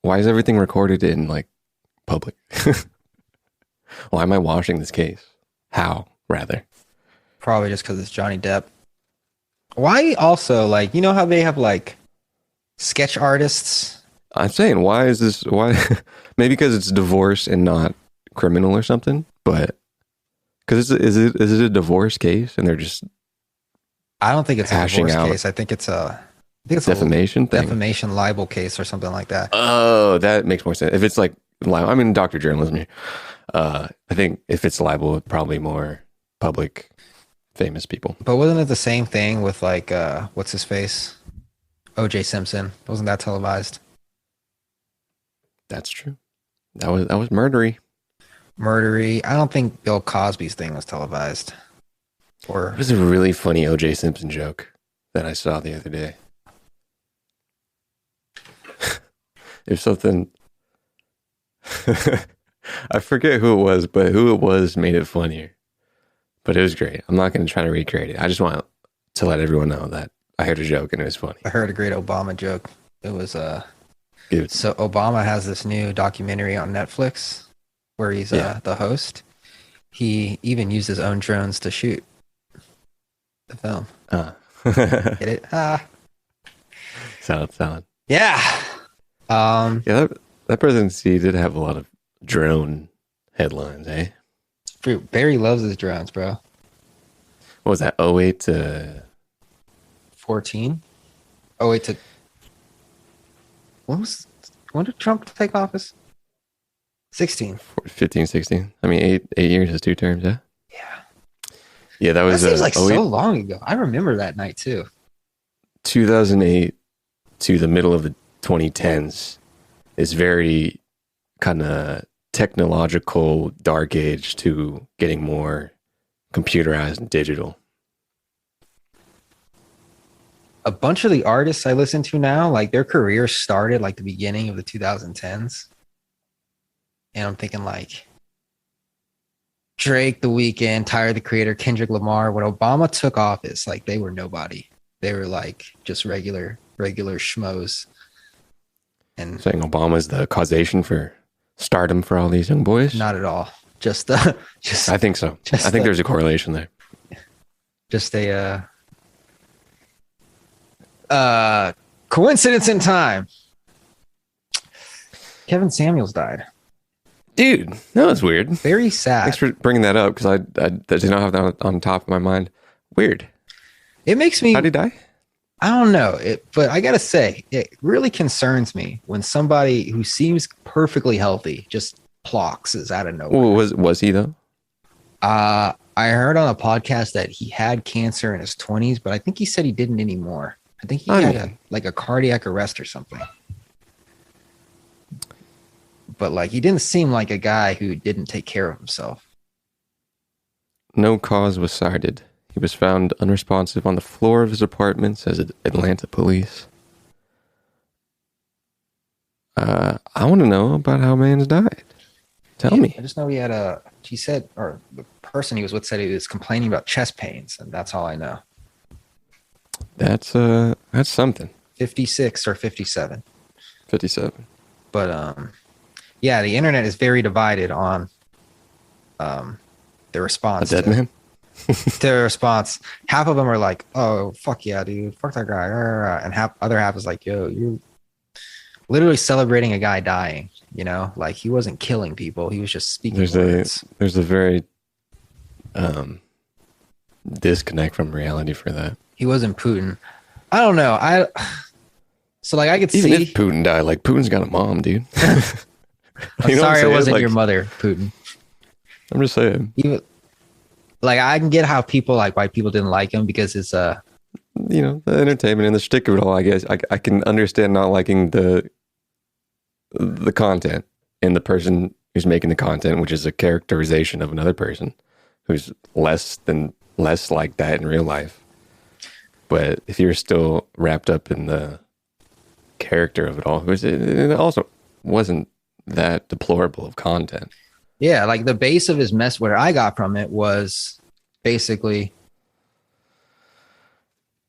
Speaker 1: is everything recorded in like public? Why am I watching this case? How, rather?
Speaker 2: Probably just because it's Johnny Depp. Why also, like, you know how they have like sketch artists?
Speaker 1: I'm saying, why is this? Why? Maybe because it's divorce and not criminal or something. But because is it a divorce case and they're just
Speaker 2: I don't think it's a
Speaker 1: hashing
Speaker 2: divorce
Speaker 1: out
Speaker 2: case. I think it's a
Speaker 1: defamation thing?
Speaker 2: defamation libel case or something like that.
Speaker 1: Oh, that makes more sense. If it's like libel, I'm in doctor journalism here. I think if it's libel, probably more public, famous people.
Speaker 2: But wasn't it the same thing with like what's his face? OJ Simpson. Wasn't that televised?
Speaker 1: That's true. That was murdery.
Speaker 2: Murdery. I don't think Bill Cosby's thing was televised. Or
Speaker 1: It was a really funny O.J. Simpson joke that I saw the other day. If something, I forget who it was, but who it was made it funnier. But it was great. I'm not going to try to recreate it. I just want to let everyone know that I heard a joke and it was funny.
Speaker 2: I heard a great Obama joke. It was
Speaker 1: Dude,
Speaker 2: so Obama has this new documentary on Netflix where he's the host. He even used his own drones to shoot the film. Get it?
Speaker 1: Solid.
Speaker 2: Yeah.
Speaker 1: Yeah, that presidency did have a lot of drone headlines, eh?
Speaker 2: Barry loves his drones, bro.
Speaker 1: What was that, 08 to
Speaker 2: 14? Oh, wait, to when did Trump take office? 16.
Speaker 1: 15, 16? I mean, 8 years is 2 terms, yeah? Yeah, that
Speaker 2: That
Speaker 1: was
Speaker 2: seems like
Speaker 1: 08
Speaker 2: so long ago. I remember that night too.
Speaker 1: 2008 to the middle of the 2010s is very kind of technological dark age to getting more computerized and digital.
Speaker 2: A bunch of the artists I listen to now, like their careers started like the beginning of the 2010s. And I'm thinking like Drake, The Weeknd, Tyler the Creator, Kendrick Lamar. When Obama took office, like they were nobody. They were like just regular schmoes. And
Speaker 1: Saying Obama's the causation for stardom for all these young boys?
Speaker 2: not at all. Just
Speaker 1: I think so.
Speaker 2: just
Speaker 1: I think
Speaker 2: the-
Speaker 1: there's a correlation there.
Speaker 2: just a coincidence in time. Kevin Samuels died.
Speaker 1: Dude, that was weird.
Speaker 2: Very sad.
Speaker 1: Thanks for bringing that up because I did not have that on top of my mind. Weird.
Speaker 2: It makes me,
Speaker 1: How did he die?
Speaker 2: I don't know, but I gotta say, it really concerns me when somebody who seems perfectly healthy just is out of nowhere.
Speaker 1: Well, was he though?
Speaker 2: I heard on a podcast that he had cancer in his 20s, but I think he said he didn't anymore. I think he had a cardiac arrest or something. But like he didn't seem like a guy who didn't take care of himself.
Speaker 1: No cause was cited. He was found unresponsive on the floor of his apartment, says Atlanta police. I want to know about how man's died. Tell me.
Speaker 2: I just know he said, or the person he was with said he was complaining about chest pains, and that's all I know.
Speaker 1: That's something.
Speaker 2: 56 or 57.
Speaker 1: 57.
Speaker 2: But yeah, the internet is very divided on the response.
Speaker 1: A dead man?
Speaker 2: Their response. Half of them are like, "Oh, fuck yeah, dude, fuck that guy," and other half is like, "Yo, you literally celebrating a guy dying. You know, like he wasn't killing people; he was just speaking words.
Speaker 1: There's a very disconnect from reality for that.
Speaker 2: He wasn't Putin. I don't know. So like I could
Speaker 1: Even
Speaker 2: see.
Speaker 1: if Putin died, like Putin's got a mom, dude.
Speaker 2: I'm
Speaker 1: You know what
Speaker 2: sorry,
Speaker 1: saying?
Speaker 2: it wasn't
Speaker 1: Like,
Speaker 2: your mother, Putin.
Speaker 1: I'm just saying.
Speaker 2: Even, like I can get how people like why people didn't like him because it's
Speaker 1: You know, the entertainment and the shtick of it all. I guess I can understand not liking the content and the person who's making the content, which is a characterization of another person who's less like that in real life. But if you're still wrapped up in the character of it all, it also wasn't that deplorable of content.
Speaker 2: yeah, like the base of his mess. What I got from it was basically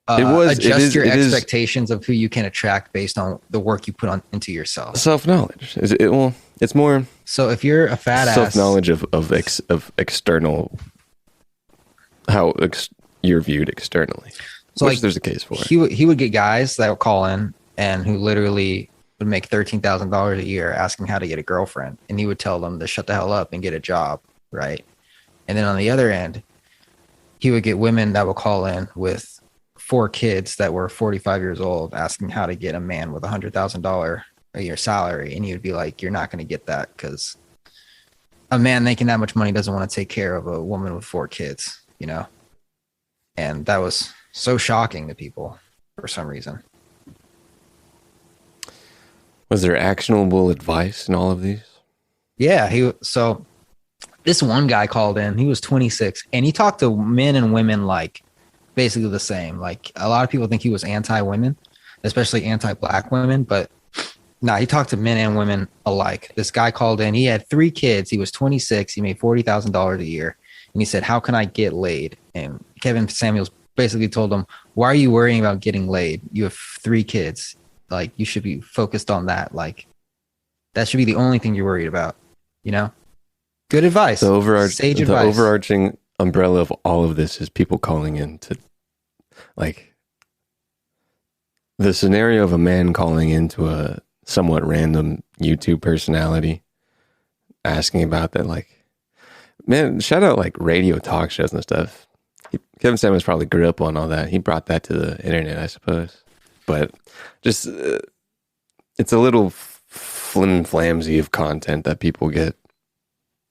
Speaker 2: adjust your expectations of who you can attract based on the work you put on into yourself.
Speaker 1: Self-knowledge. It's more
Speaker 2: So if you're a fat ass,
Speaker 1: self-knowledge of external, how you're viewed externally.
Speaker 2: so
Speaker 1: Which
Speaker 2: like
Speaker 1: there's a case for.
Speaker 2: he would get guys that would call in and who literally would make $13,000 a year asking how to get a girlfriend, and he would tell them to shut the hell up and get a job, right? And then on the other end, he would get women that would call in with 4 kids that were 45 years old asking how to get a man with $100,000 a year salary, and he would be like, "You're not going to get that because a man making that much money doesn't want to take care of a woman with 4 kids," you know? And that was so shocking to people for some reason.
Speaker 1: Was there actionable advice in all of these?
Speaker 2: Yeah, so this one guy called in, he was 26, and he talked to men and women like basically the same. Like a lot of people think he was anti-women, especially anti-black women, but nah, he talked to men and women alike. This guy called in, he had 3 kids, he was 26, he made $40,000 a year, and he said, "How can I get laid?" And Kevin Samuels basically told him, "Why are you worrying about getting laid? You have 3 kids. Like you should be focused on that. Like that should be the only thing you're worried about, you know?" Good advice. Sage advice.
Speaker 1: The overarching umbrella of all of this is people calling in to, like, the scenario of a man calling into a somewhat random YouTube personality asking about that. Like, man, shout out like radio talk shows and stuff. Kevin Samuels probably grew up on all that. He brought that to the internet, I suppose. But just it's a little flim-flamsy of content that people get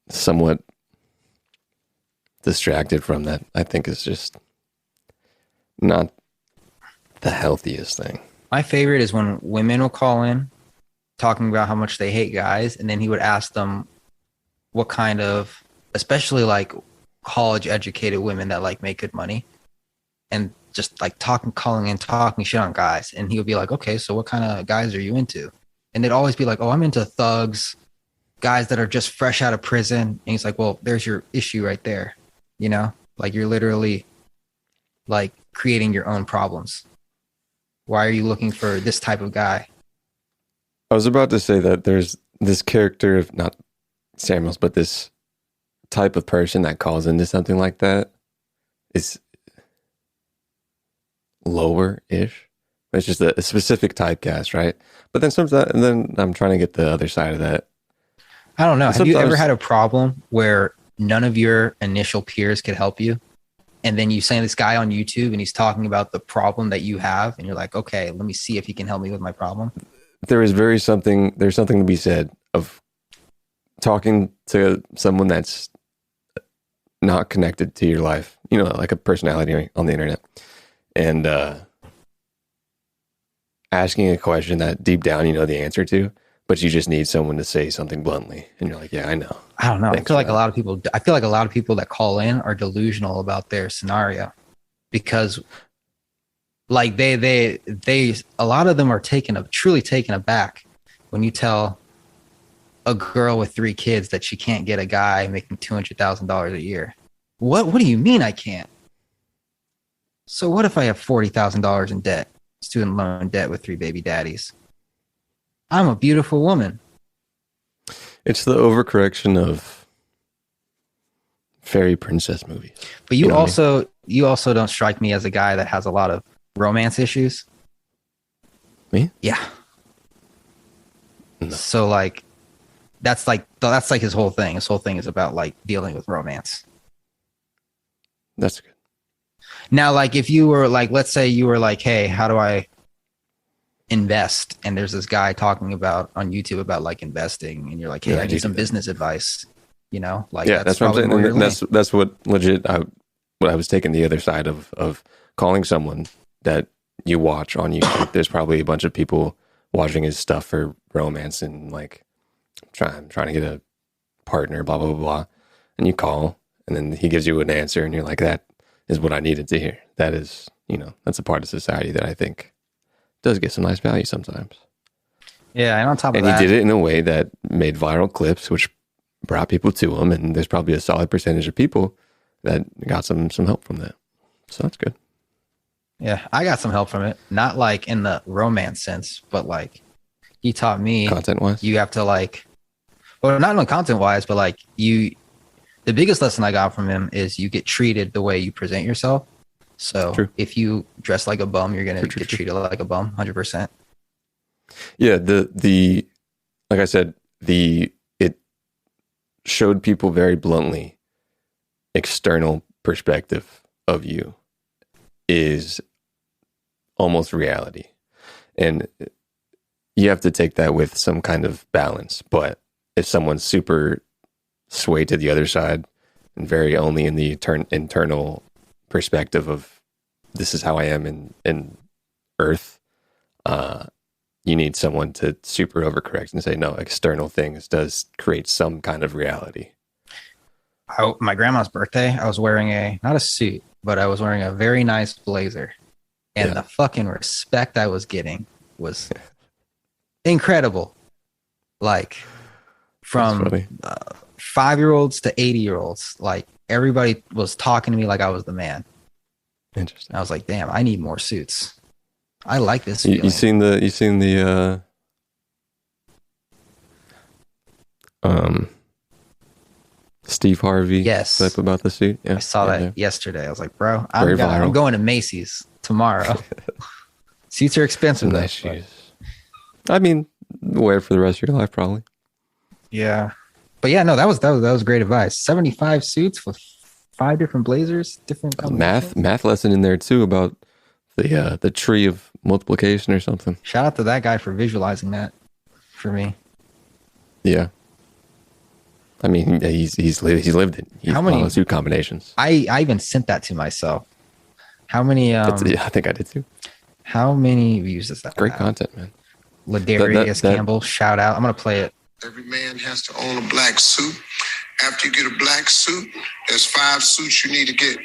Speaker 1: somewhat distracted from, that I think is just not the healthiest thing.
Speaker 2: My favorite is when women will call in talking about how much they hate guys, and then he would ask them what kind of, especially like college educated women that like make good money, and just like calling shit on guys. And he would be like, "Okay, so what kind of guys are you into?" And they'd always be like, "Oh, I'm into thugs, guys that are just fresh out of prison." And he's like, "Well, there's your issue right there. You know, like you're literally like creating your own problems. Why are you looking for this type of guy?"
Speaker 1: I was about to say that there's this character of, not Samuels, but this type of person that calls into something like that is lower-ish. It's just a specific typecast, right? But then sometimes, and then I'm trying to get the other side of that.
Speaker 2: I don't know. Have you ever
Speaker 1: Sometimes-
Speaker 2: had a problem where none of your initial peers could help you? And then you say this guy on YouTube and he's talking about the problem that you have, and you're like, "Okay, let me see if he can help me with my problem."
Speaker 1: There's something to be said of talking to someone that's not connected to your life, you know, like a personality on the internet, and asking a question that deep down you know the answer to, but you just need someone to say something bluntly, and you're like, "Yeah, I know."
Speaker 2: I don't know.
Speaker 1: Thanks
Speaker 2: I feel
Speaker 1: for
Speaker 2: like
Speaker 1: that.
Speaker 2: a lot of people that call in are delusional about their scenario, because like they a lot of them are truly taken aback when you tell a girl with 3 kids that she can't get a guy making $200,000 a year. What do you mean I can't? So what if I have $40,000 in debt, student loan debt with 3 baby daddies? I'm a beautiful woman.
Speaker 1: It's the overcorrection of fairy princess movies.
Speaker 2: But you
Speaker 1: know what I mean?
Speaker 2: you also don't strike me as a guy that has a lot of romance issues.
Speaker 1: Me?
Speaker 2: Yeah. So like that's like his whole thing. His whole thing is about like dealing with romance.
Speaker 1: That's good.
Speaker 2: Now, like if you were like, let's say you were like, hey, how do I invest? And there's this guy talking about on YouTube about like investing, and you're like, hey,
Speaker 1: Yeah,
Speaker 2: I
Speaker 1: I
Speaker 2: need
Speaker 1: do
Speaker 2: some
Speaker 1: that.
Speaker 2: business advice. You know, like
Speaker 1: Yeah, that's what I'm
Speaker 2: probably
Speaker 1: saying.
Speaker 2: more your
Speaker 1: And
Speaker 2: lane.
Speaker 1: that's what legit what I was taking the other side of calling someone that you watch on YouTube. There's probably a bunch of people watching his stuff for romance and like trying to get a partner, blah blah blah blah. And you call, and then he gives you an answer, and you're like, that is what I needed to hear. That is, that's a part of society that I think does get some nice value sometimes.
Speaker 2: Yeah, and on top of
Speaker 1: And
Speaker 2: that,
Speaker 1: he did it in a way that made viral clips, which brought people to him. And there's probably a solid percentage of people that got some help from that. So that's good.
Speaker 2: yeah, I got some help from it. Not like in the romance sense, but like he taught me
Speaker 1: Content wise.
Speaker 2: you have to like, well, not only content wise, but like the biggest lesson I got from him is you get treated the way you present yourself. So
Speaker 1: True.
Speaker 2: if you dress like a bum, you're going to
Speaker 1: True.
Speaker 2: get treated like a bum 100%.
Speaker 1: Yeah. The like I said, it showed people very bluntly external perspective of you is almost reality. And you have to take that with some kind of balance. But if someone's super swayed to the other side and very only in the internal perspective of this is how I am in Earth, you need someone to super overcorrect and say, no, external things does create some kind of reality.
Speaker 2: My grandma's birthday, I was wearing not a suit, but I was wearing a very nice blazer. And
Speaker 1: Yeah.
Speaker 2: the fucking respect I was getting was incredible. Like from 5-year-olds to 80-year-olds, like everybody was talking to me like I was the man.
Speaker 1: Interesting.
Speaker 2: I was like, damn, I need more suits. I like this
Speaker 1: You
Speaker 2: feeling.
Speaker 1: seen the Steve Harvey
Speaker 2: Yes.
Speaker 1: clip about the suit? Yeah.
Speaker 2: I saw
Speaker 1: Yeah,
Speaker 2: that
Speaker 1: yeah.
Speaker 2: yesterday. I was like, bro,
Speaker 1: Very
Speaker 2: I'm
Speaker 1: viral.
Speaker 2: going to Macy's tomorrow. Suits are expensive,
Speaker 1: Some
Speaker 2: though.
Speaker 1: nice
Speaker 2: but-
Speaker 1: shoes. I mean, wear it for the rest of your life, probably.
Speaker 2: Yeah. But yeah, no, that was great advice. 75 suits with 5 different blazers, different combinations.
Speaker 1: Math lesson in there too about the tree of multiplication or something.
Speaker 2: Shout out to that guy for visualizing that for me.
Speaker 1: Yeah. I mean, he's lived it. He's
Speaker 2: How many-
Speaker 1: followed suit combinations.
Speaker 2: I even sent that to myself. How many
Speaker 1: Yeah, I think I did too.
Speaker 2: how many views does that
Speaker 1: Great
Speaker 2: have?
Speaker 1: content, man.
Speaker 2: Ladarius
Speaker 1: that-
Speaker 2: Campbell, shout out. I'm gonna play it.
Speaker 6: Every man has to own a black suit. After you get a black suit, there's 5 suits you need to get.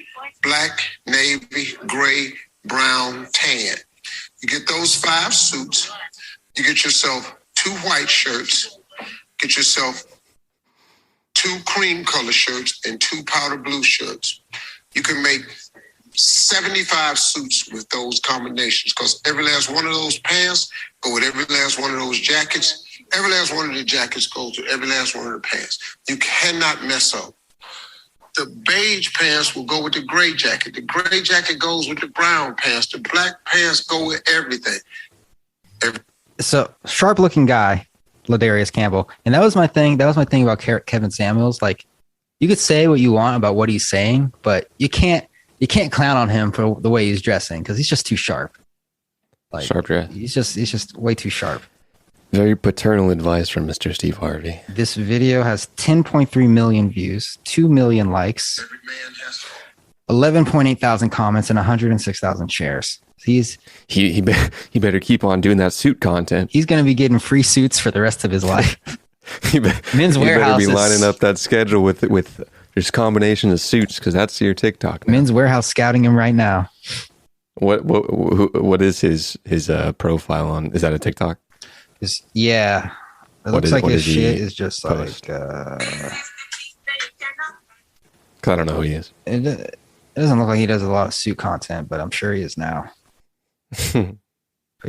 Speaker 6: Black, navy, gray, brown, tan. You get those 5 suits. You get yourself 2 white shirts. Get yourself 2 cream color shirts and 2 powder blue shirts. You can make 75 suits with those combinations because every last one of those pants go with every last one of those jackets. Every last one of the jackets goes with every last one of the pants. You cannot mess up. The beige pants will go with the gray jacket. The gray jacket goes with the brown pants. The black pants go with everything.
Speaker 2: So sharp looking guy, Ladarius Campbell. And that was my thing. That was my thing about Kevin Samuels. Like you could say what you want about what he's saying, but you can't clown on him for the way he's dressing because he's just too sharp. Like
Speaker 1: Sharp dress.
Speaker 2: he's just way too sharp.
Speaker 1: Very paternal advice from Mr. Steve Harvey.
Speaker 2: This video has 10.3 million views, 2 million likes,
Speaker 6: Every man has to
Speaker 2: 11.8 thousand comments, and 106,000 shares. He
Speaker 1: Better keep on doing that suit content.
Speaker 2: he's going to be getting free suits for the rest of his life.
Speaker 1: He
Speaker 2: Men's
Speaker 1: better
Speaker 2: Warehouse
Speaker 1: be
Speaker 2: is-
Speaker 1: lining up that schedule with just combination of suits because that's your TikTok. Now.
Speaker 2: Men's Warehouse scouting him right now.
Speaker 1: What is his profile on? Is that a TikTok?
Speaker 2: Yeah. It
Speaker 1: What
Speaker 2: looks
Speaker 1: is-
Speaker 2: like
Speaker 1: what
Speaker 2: his
Speaker 1: does he
Speaker 2: shit is just
Speaker 1: post?
Speaker 2: like
Speaker 1: 'Cause I don't know who he is.
Speaker 2: it doesn't look like he does a lot of suit content, but I'm sure he is now. But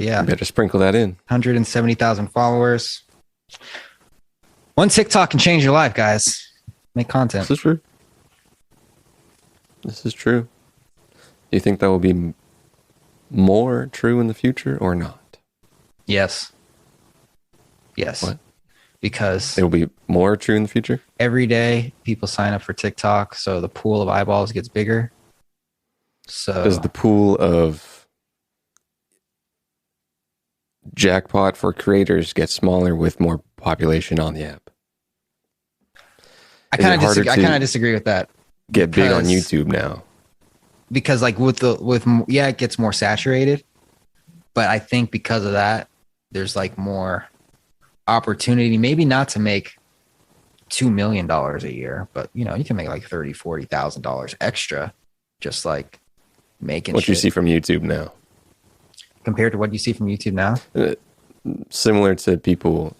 Speaker 2: yeah,
Speaker 1: You better sprinkle that in.
Speaker 2: 170,000 followers. One TikTok can change your life, guys. Make content.
Speaker 1: This is true. This is true. Do you think that will be more true in the future or not?
Speaker 2: Yes. Yes.
Speaker 1: What?
Speaker 2: Because
Speaker 1: It'll be more true in the future?
Speaker 2: every day people sign up for TikTok, so the pool of eyeballs gets bigger. So
Speaker 1: Does the pool of jackpot for creators get smaller with more population on the app?
Speaker 2: I
Speaker 1: is
Speaker 2: kind
Speaker 1: it
Speaker 2: of
Speaker 1: harder
Speaker 2: disagree. I
Speaker 1: to-
Speaker 2: kind of disagree with that
Speaker 1: Get big on
Speaker 2: Because-
Speaker 1: YouTube now.
Speaker 2: because like it gets more saturated, but I think because of that, there's like more opportunity. Maybe not to make $2 million a year, but you can make like $30,000-$40,000 extra, just like making
Speaker 1: What you
Speaker 2: shit.
Speaker 1: see from YouTube now.
Speaker 2: Compared to what you see from YouTube now.
Speaker 1: Similar to people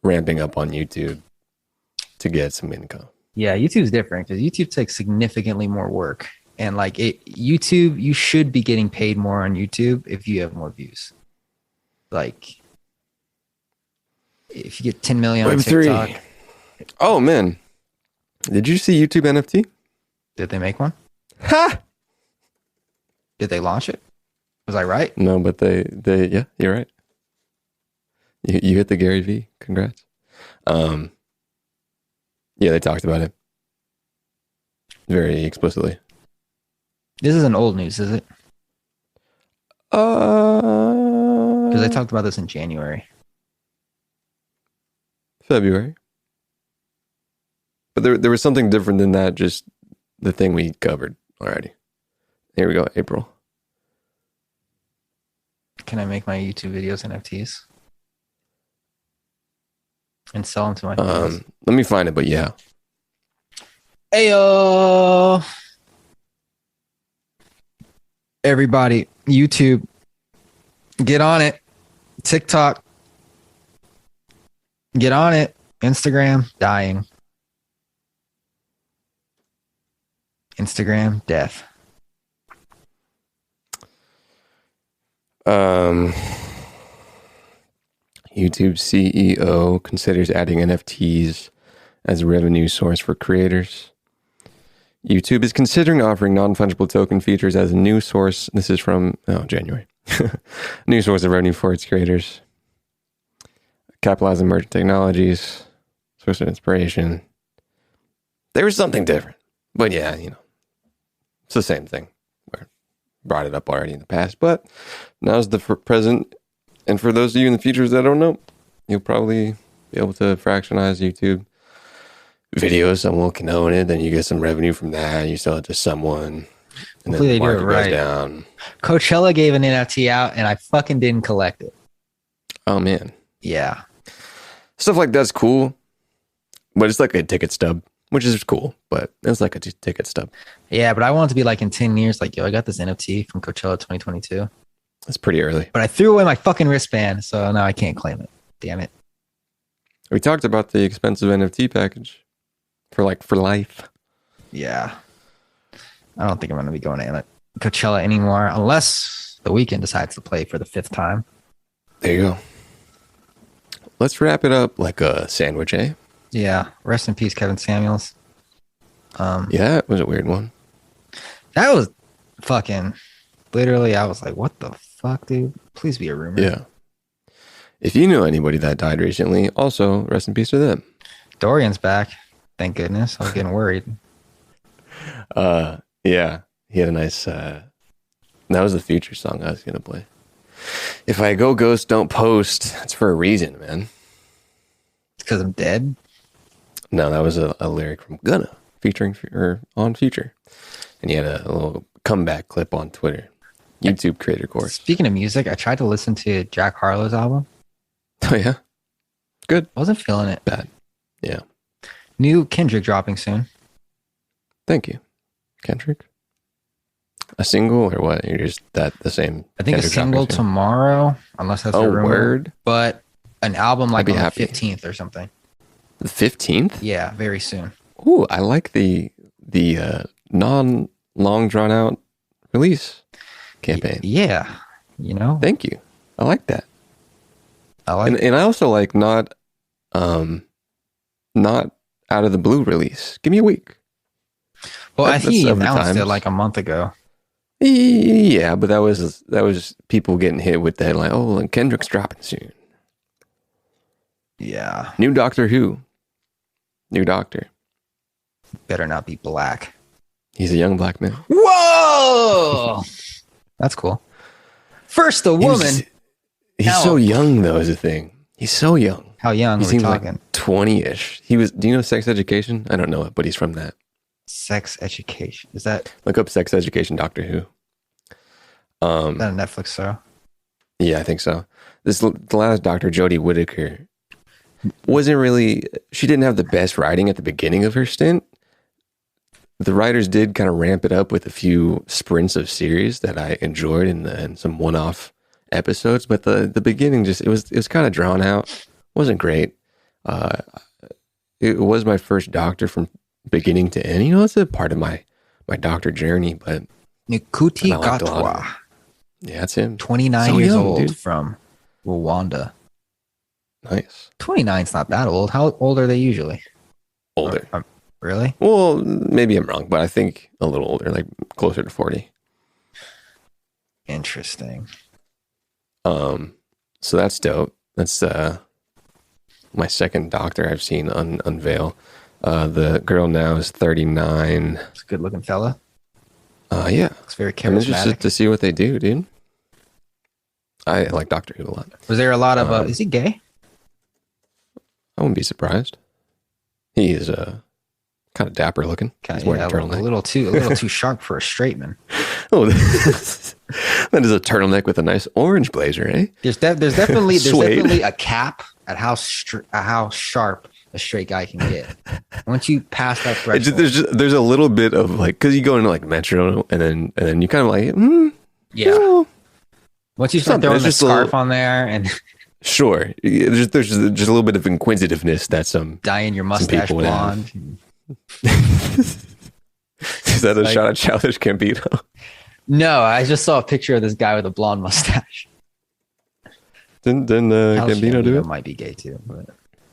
Speaker 1: ramping up on YouTube to get some income.
Speaker 2: Yeah, YouTube's different because YouTube takes significantly more work. And like YouTube, you should be getting paid more on YouTube if you have more views. Like if you get 10 million on
Speaker 1: Web3.
Speaker 2: TikTok,
Speaker 1: Oh, man. Did you see YouTube NFT?
Speaker 2: did they make one?
Speaker 1: Ha!
Speaker 2: Did they launch it? Was I right?
Speaker 1: No, but they yeah, you're right. You hit the Gary V. Congrats. Yeah, they talked about it very explicitly.
Speaker 2: This isn't old news, is it? Because I talked about this in January.
Speaker 1: February. But there was something different than that, just the thing we covered already. Here we go, April.
Speaker 2: Can I make my YouTube videos NFTs? And sell them to my fans?
Speaker 1: Let me find it, but yeah.
Speaker 2: Ayo! Everybody, YouTube, get on it. TikTok, get on it. Instagram, dying. Instagram, death.
Speaker 1: YouTube CEO considers adding NFTs as a revenue source for creators. YouTube is considering offering non-fungible token features as a new source. This is from January. New source of revenue for its creators. Capitalize on emerging technologies. Source of inspiration. There was something different. But yeah, it's the same thing. We brought it up already in the past. But now's the present. And for those of you in the future that don't know, you'll probably be able to fractionize YouTube videos. Someone can own it. Then you get some revenue from that. You sell it to someone. And
Speaker 2: Hopefully
Speaker 1: then the
Speaker 2: they do it
Speaker 1: market
Speaker 2: right.
Speaker 1: goes down.
Speaker 2: Coachella gave an NFT out and I fucking didn't collect it.
Speaker 1: Oh, man.
Speaker 2: Yeah.
Speaker 1: Stuff like that's cool. But it's like a ticket stub, which is cool. But it's like a ticket stub.
Speaker 2: Yeah, but I want it to be like in 10 years, like, yo, I got this NFT from Coachella 2022.
Speaker 1: It's pretty early.
Speaker 2: But I threw away my fucking wristband, so now I can't claim it. Damn it.
Speaker 1: We talked about the expensive NFT package for life.
Speaker 2: Yeah. I don't think I'm going to be going to Coachella anymore unless The Weeknd decides to play for the 5th time.
Speaker 1: There you go. Let's wrap it up like a sandwich, eh?
Speaker 2: Yeah. Rest in peace, Kevin Samuels.
Speaker 1: Yeah, it was a weird one.
Speaker 2: That was fucking literally, I was like, what the fuck, dude? Please be a rumor.
Speaker 1: Yeah. If you know anybody that died recently, also rest in peace to them.
Speaker 2: Dorian's back. Thank goodness. I was getting worried.
Speaker 1: Yeah, he had a nice. That was the future song I was gonna play. If I go ghost, don't post. It's for a reason, man.
Speaker 2: It's because I'm dead.
Speaker 1: No, that was a lyric from Gunna featuring or on Future, and he had a little comeback clip on Twitter. YouTube creator course.
Speaker 2: Speaking of music, I tried to listen to Jack Harlow's album.
Speaker 1: Oh yeah, good.
Speaker 2: Wasn't feeling it.
Speaker 1: Bad. Yeah.
Speaker 2: New Kendrick dropping soon.
Speaker 1: Thank you, Kendrick. A single or what? You're just the same.
Speaker 2: I think
Speaker 1: Kendrick
Speaker 2: a single
Speaker 1: dropping soon?
Speaker 2: tomorrow, unless that's
Speaker 1: Oh,
Speaker 2: a rumor.
Speaker 1: word.
Speaker 2: But an album like
Speaker 1: I'd be
Speaker 2: on
Speaker 1: happy.
Speaker 2: the 15th or something.
Speaker 1: The 15th.
Speaker 2: Yeah, very soon.
Speaker 1: Ooh, I like the non-long drawn out release campaign.
Speaker 2: Yeah, you know,
Speaker 1: Thank you. I like that.
Speaker 2: I like.
Speaker 1: And I also like not out of the blue release. Give me a week.
Speaker 2: Well, I
Speaker 1: that's
Speaker 2: think he
Speaker 1: of the
Speaker 2: announced it
Speaker 1: times.
Speaker 2: like a month ago.
Speaker 1: Yeah, but that was people getting hit with the headline. Oh, and Kendrick's dropping soon.
Speaker 2: Yeah.
Speaker 1: New Doctor Who. New Doctor.
Speaker 2: Better not be black.
Speaker 1: He's a young black man.
Speaker 2: Whoa! That's cool. First a woman.
Speaker 1: He's
Speaker 2: Now
Speaker 1: so
Speaker 2: a-
Speaker 1: young, though, is the thing. He's so young.
Speaker 2: How young
Speaker 1: He
Speaker 2: are we
Speaker 1: seems
Speaker 2: talking?
Speaker 1: like 20-ish. He was. Do you know Sex Education? I don't know it, but he's from that.
Speaker 2: Sex education. Is that
Speaker 1: Look up Sex Education Doctor Who.
Speaker 2: a Netflix show?
Speaker 1: Yeah, I think so. The last Doctor, Jodie Whittaker, wasn't really. She didn't have the best writing at the beginning of her stint. The writers did kind of ramp it up with a few sprints of series that I enjoyed and some one-off episodes, but the beginning it was kind of drawn out. Wasn't great. It was my first Doctor from beginning to end. You know, it's a part of my Doctor journey, but
Speaker 2: Nkuti
Speaker 1: I liked a lot of
Speaker 2: Gatwa,
Speaker 1: yeah, that's him.
Speaker 2: 29
Speaker 1: So
Speaker 2: years
Speaker 1: young,
Speaker 2: old
Speaker 1: dude.
Speaker 2: from Rwanda.
Speaker 1: Nice.
Speaker 2: 29's not that old. How old are they usually?
Speaker 1: Older.
Speaker 2: Really?
Speaker 1: Well, maybe I'm wrong, but I think a little older, like closer to 40.
Speaker 2: Interesting.
Speaker 1: So that's dope. That's my second Doctor I've seen unveil. The girl now is 39.
Speaker 2: It's a good looking fella.
Speaker 1: Yeah.
Speaker 2: Looks very
Speaker 1: I'm interested
Speaker 2: charismatic.
Speaker 1: to see what they do, dude. I like Doctor Who a lot.
Speaker 2: Was there a lot of is he gay?
Speaker 1: I wouldn't be surprised. He is kind of dapper looking. He's wearing a
Speaker 2: a
Speaker 1: turtleneck.
Speaker 2: little too sharp for a straight man.
Speaker 1: Oh, that is a turtleneck with a nice orange blazer, eh?
Speaker 2: There's definitely
Speaker 1: Suede.
Speaker 2: a cap at how sharp a straight guy can get. Once you pass that threshold,
Speaker 1: There's a little bit of like, because you go into like Metro and then you kind of like,
Speaker 2: yeah.
Speaker 1: well,
Speaker 2: Once you start
Speaker 1: something.
Speaker 2: throwing
Speaker 1: It's
Speaker 2: the
Speaker 1: just a
Speaker 2: scarf
Speaker 1: little-
Speaker 2: on there and
Speaker 1: sure. There's just a little bit of inquisitiveness that
Speaker 2: dyeing your mustache
Speaker 1: people would have.
Speaker 2: blonde.
Speaker 1: Is that a shot at Childish Gambino?
Speaker 2: No, I just saw a picture of this guy with a blonde mustache.
Speaker 1: Didn't
Speaker 2: Childish
Speaker 1: Gambino do it?
Speaker 2: Might be gay too. But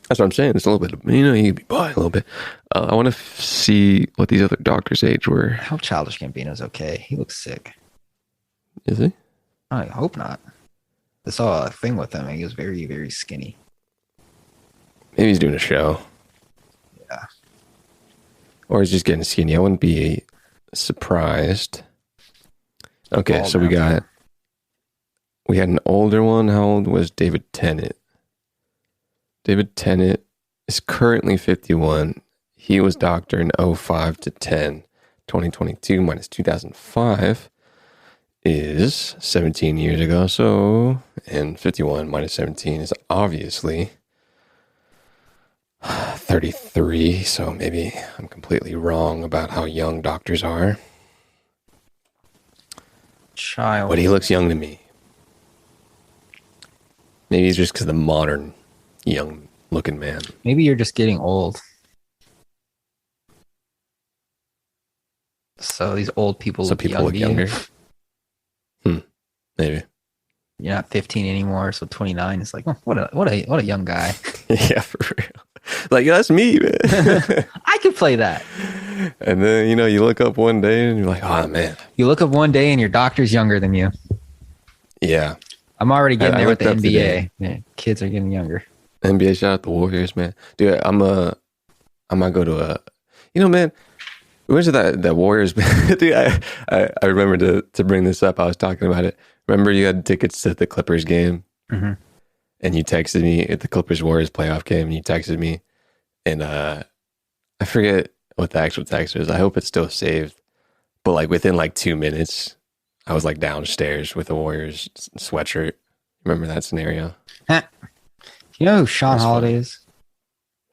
Speaker 1: That's what I'm saying. It's a little bit of, you could be bi a little bit. I want to see what these other doctors' age were.
Speaker 2: I hope Childish Gambino's okay. He looks sick.
Speaker 1: Is he?
Speaker 2: I hope not. I saw a thing with him and he was very, very skinny.
Speaker 1: Maybe he's doing a show.
Speaker 2: Yeah.
Speaker 1: Or he's just getting skinny. I wouldn't be surprised. Okay,
Speaker 2: Bald
Speaker 1: so we
Speaker 2: now.
Speaker 1: had an older one. How old was David Tennant? David Tennant is currently 51. He was Doctor in 05 to 10. 2022 minus 2005 is 17 years ago. So, and 51 minus 17 is obviously 33. So maybe I'm completely wrong about how young doctors are.
Speaker 2: Child.
Speaker 1: But he looks young to me. Maybe it's just because the modern young looking man.
Speaker 2: Maybe you're just getting old. So these old people
Speaker 1: So
Speaker 2: look
Speaker 1: people
Speaker 2: young
Speaker 1: look
Speaker 2: to you.
Speaker 1: younger. Maybe.
Speaker 2: You're not 15 anymore, so 29 is like, oh, what a young guy.
Speaker 1: Yeah, for real. Like, that's me, man.
Speaker 2: I could play that.
Speaker 1: And then, you look up one day and you're like, oh, man.
Speaker 2: You look up one day and your doctor's younger than you.
Speaker 1: Yeah.
Speaker 2: I'm already getting
Speaker 1: I
Speaker 2: there with the
Speaker 1: looked up
Speaker 2: NBA.
Speaker 1: today.
Speaker 2: Yeah, kids are getting younger.
Speaker 1: NBA, shout out the Warriors, man. Dude, I might go to man, we went to that Warriors. Dude, I remember to bring this up. I was talking about it. Remember you had tickets to the Clippers game?
Speaker 2: Mm-hmm.
Speaker 1: And you texted me at the Clippers Warriors playoff game, and you texted me, and I forget what the actual text was. I hope it's still saved, but like within like 2 minutes, I was like downstairs with a Warriors sweatshirt. Remember that scenario?
Speaker 2: You know who Sean
Speaker 1: That's
Speaker 2: Holiday
Speaker 1: funny.
Speaker 2: is?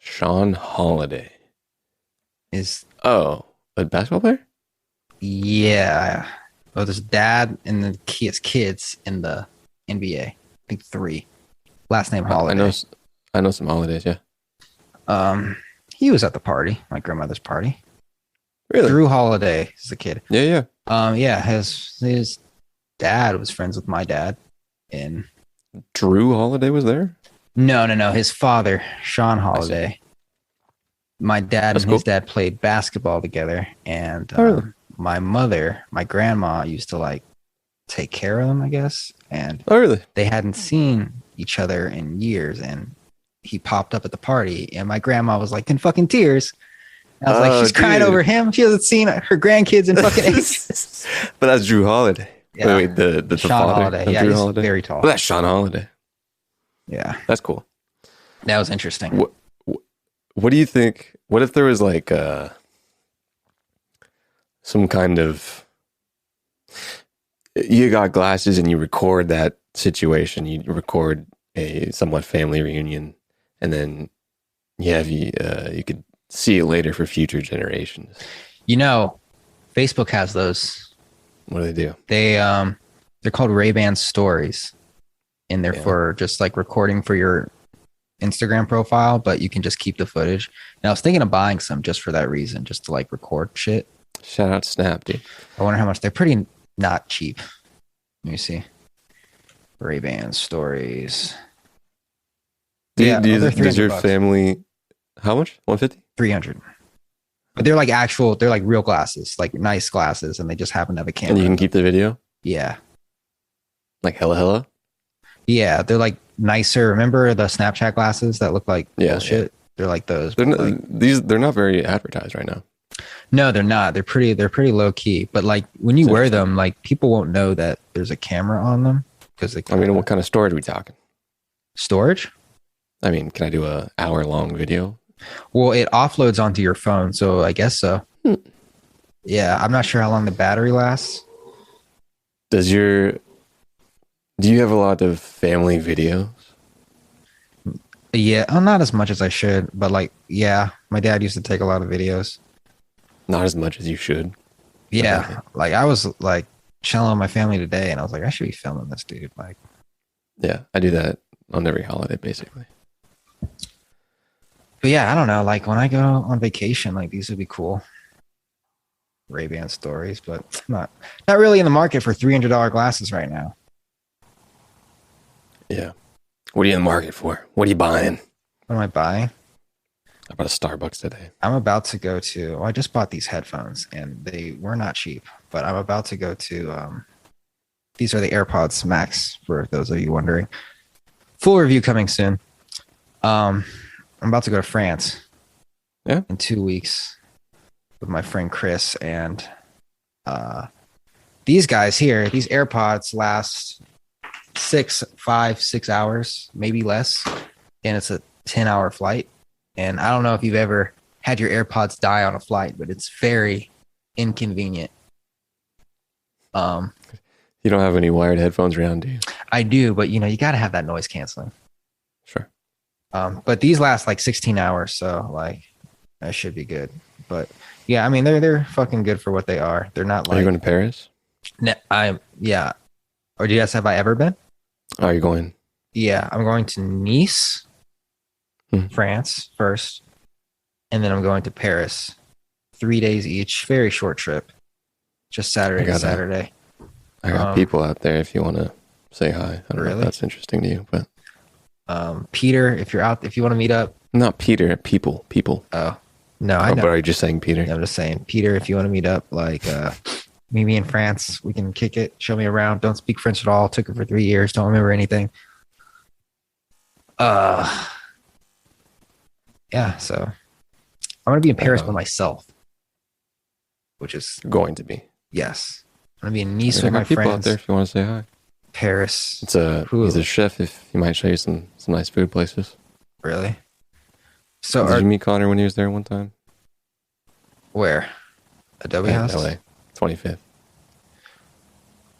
Speaker 1: Sean Holiday.
Speaker 2: Is
Speaker 1: Oh, a basketball player?
Speaker 2: yeah. Well, there's dad and his kids in the NBA. I think 3. Last name Holiday.
Speaker 1: I know some Holidays. Yeah,
Speaker 2: He was at the party, my grandmother's party.
Speaker 1: really?
Speaker 2: Drew Holiday is the kid.
Speaker 1: Yeah.
Speaker 2: Yeah, his dad was friends with my dad. And
Speaker 1: Drew Holiday was there.
Speaker 2: no, his father, Sean Holiday. My dad
Speaker 1: That's
Speaker 2: and his
Speaker 1: cool.
Speaker 2: dad played basketball together, and
Speaker 1: Oh, really?
Speaker 2: my grandma used to like take care of them, I guess. And
Speaker 1: Oh, really?
Speaker 2: they hadn't seen each other in years, and he popped up at the party, and my grandma was like in fucking tears. I was like, she's crying
Speaker 1: dude.
Speaker 2: over him. She hasn't seen her grandkids in fucking ages.
Speaker 1: But that's Drew Holiday.
Speaker 2: Yeah.
Speaker 1: Wait, the
Speaker 2: Sean
Speaker 1: father
Speaker 2: Holiday.
Speaker 1: of
Speaker 2: Yeah,
Speaker 1: Drew
Speaker 2: he's
Speaker 1: Holiday?
Speaker 2: very tall.
Speaker 1: Well, that's Sean Holiday.
Speaker 2: Yeah,
Speaker 1: That's cool.
Speaker 2: that was interesting.
Speaker 1: What do you think? What if there was like some kind of, you got glasses and you record that situation, you record a somewhat family reunion, and then you could see it later for future generations.
Speaker 2: You know, Facebook has those.
Speaker 1: What do they do?
Speaker 2: They're called Ray-Ban stories, and they're
Speaker 1: Yeah.
Speaker 2: for just like recording for your Instagram profile, but you can just keep the footage. And I was thinking of buying some just for that reason, just to like record shit.
Speaker 1: Shout out Snap, dude.
Speaker 2: I wonder how much they're pretty not cheap. Let me see. Ray-Ban stories. They're
Speaker 1: Does your
Speaker 2: $300.
Speaker 1: family, how much? 150?
Speaker 2: 300. But they're like they're like real glasses, like nice glasses, and they just happen to have a camera.
Speaker 1: And you can keep the video?
Speaker 2: Yeah.
Speaker 1: Like hella?
Speaker 2: Yeah, they're like nicer. Remember the Snapchat glasses that look like
Speaker 1: Yeah,
Speaker 2: bullshit? They're like those.
Speaker 1: They're
Speaker 2: but,
Speaker 1: not,
Speaker 2: like,
Speaker 1: they're not very advertised right now.
Speaker 2: no, they're not. They're pretty low key. But like when you wear them, like people won't know that there's a camera on them because
Speaker 1: I mean, what kind of storage are we talking?
Speaker 2: storage.
Speaker 1: I mean, can I do a hour-long video?
Speaker 2: Well, it offloads onto your phone, so I guess so. Yeah, I'm not sure how long the battery lasts.
Speaker 1: Do you have a lot of family videos?
Speaker 2: Yeah, not as much as I should, but like, yeah, my dad used to take a lot of videos.
Speaker 1: Not as much as you should.
Speaker 2: Yeah, like I was like chilling with my family today, and I was like, I should be filming this dude. Like,
Speaker 1: Yeah, I do that on every holiday, basically.
Speaker 2: but yeah, I don't know. Like when I go on vacation, like these would be cool. Ray-Ban stories, but not really in the market for $300 glasses right now.
Speaker 1: Yeah. What are you in the market for? What are you buying?
Speaker 2: What am I buying?
Speaker 1: I bought a Starbucks today.
Speaker 2: I'm about to go to. Well, I just bought these headphones, and they were not cheap. But I'm about to go to. These are the AirPods Max, for those of you wondering. Full review coming soon. I'm about to go to France.
Speaker 1: Yeah.
Speaker 2: In 2 weeks, with my friend Chris, and these guys here. These AirPods last 6 hours, maybe less, and it's a 10-hour flight. And I don't know if you've ever had your AirPods die on a flight, but it's very inconvenient.
Speaker 1: You don't have any wired headphones around, do you?
Speaker 2: I do, but you got to have that noise canceling.
Speaker 1: Sure.
Speaker 2: But these last like 16 hours, so like that should be good. But yeah, I mean they're fucking good for what they are. They're not
Speaker 1: Are you
Speaker 2: like
Speaker 1: going to Paris?
Speaker 2: yeah. Or do you guys have I ever been?
Speaker 1: Are you going?
Speaker 2: Yeah, I'm going to Nice, France first, and then I'm going to Paris. 3 days each, very short trip. Just Saturday to Saturday.
Speaker 1: I got people out there if you want to say hi. I don't know if
Speaker 2: Really?
Speaker 1: that's interesting to you, but
Speaker 2: Peter, if you're out, if you want to meet up.
Speaker 1: not Peter, people.
Speaker 2: Oh, no, I
Speaker 1: Oh,
Speaker 2: know.
Speaker 1: but are you just saying Peter?
Speaker 2: I'm just saying, Peter, if you want to meet up, like meet me in France, we can kick it. Show me around. Don't speak French at all. Took it for 3 years. Don't remember anything. Yeah. So I'm gonna be in Paris by myself, which is
Speaker 1: Going to be.
Speaker 2: yes. I'm gonna be in Nice
Speaker 1: I
Speaker 2: with
Speaker 1: got
Speaker 2: my
Speaker 1: people out
Speaker 2: friends.
Speaker 1: there if you want to say hi.
Speaker 2: Paris.
Speaker 1: He's a chef. If he might show you some nice food places.
Speaker 2: Really? So
Speaker 1: Did you meet Connor when he was there one time?
Speaker 2: where? Adobe
Speaker 1: In
Speaker 2: House?
Speaker 1: LA, 25th.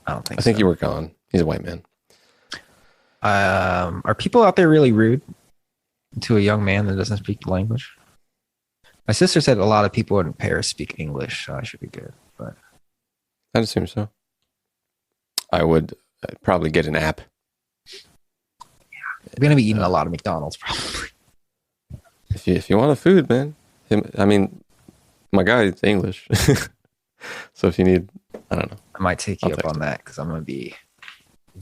Speaker 2: I don't think
Speaker 1: I think
Speaker 2: so.
Speaker 1: you were gone. He's a white man.
Speaker 2: Are people out there really rude to a young man that doesn't speak the language? My sister said a lot of people in Paris speak English, so I should be good. But
Speaker 1: I'd assume so. I would probably get an app.
Speaker 2: I'm gonna be eating a lot of McDonald's probably.
Speaker 1: If you want the food, man. I mean, my guy is English. So if you need, I don't know.
Speaker 2: I might take you
Speaker 1: I'll
Speaker 2: up
Speaker 1: text
Speaker 2: on that because I'm gonna be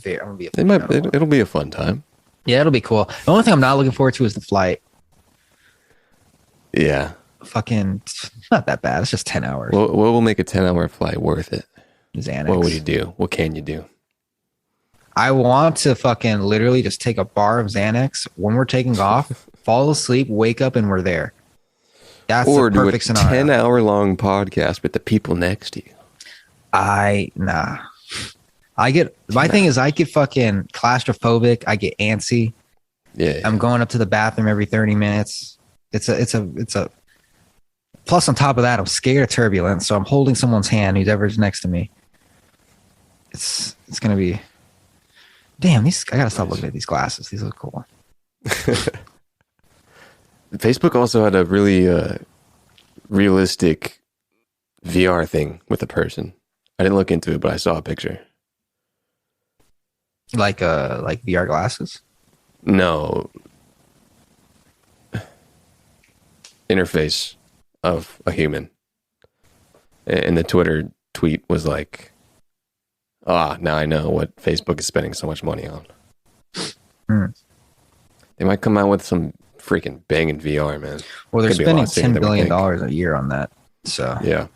Speaker 2: a
Speaker 1: It might. It'll be a fun time.
Speaker 2: yeah, it'll be cool. The only thing I'm not looking forward to is the flight.
Speaker 1: Yeah.
Speaker 2: Fucking not that bad. It's just 10 hours.
Speaker 1: What will make a 10-hour flight worth it?
Speaker 2: Xanax.
Speaker 1: What would you do? What can you do?
Speaker 2: I want to fucking literally just take a bar of Xanax when we're taking off fall asleep, wake up, and we're there. That's
Speaker 1: Or
Speaker 2: the
Speaker 1: do a
Speaker 2: perfect scenario.
Speaker 1: 10-hour-long podcast with the people next to you.
Speaker 2: Nah. My thing is I get fucking claustrophobic. I get antsy.
Speaker 1: Yeah.
Speaker 2: I'm going up to the bathroom every 30 minutes. It's a plus on top of that, I'm scared of turbulence. So I'm holding someone's hand who's ever next to me. It's gonna be damn, I gotta stop looking at these glasses. These look cool.
Speaker 1: Facebook also had a really realistic VR thing with a person. I didn't look into it, but I saw a picture.
Speaker 2: Like VR glasses?
Speaker 1: No. Interface of a human. And the Twitter tweet was like, now I know what Facebook is spending so much money on. They might come out with some freaking banging VR, man.
Speaker 2: Well, they're
Speaker 1: Could be a lot
Speaker 2: spending
Speaker 1: sooner
Speaker 2: $10
Speaker 1: than we
Speaker 2: billion
Speaker 1: think.
Speaker 2: a year on that. So
Speaker 1: Yeah.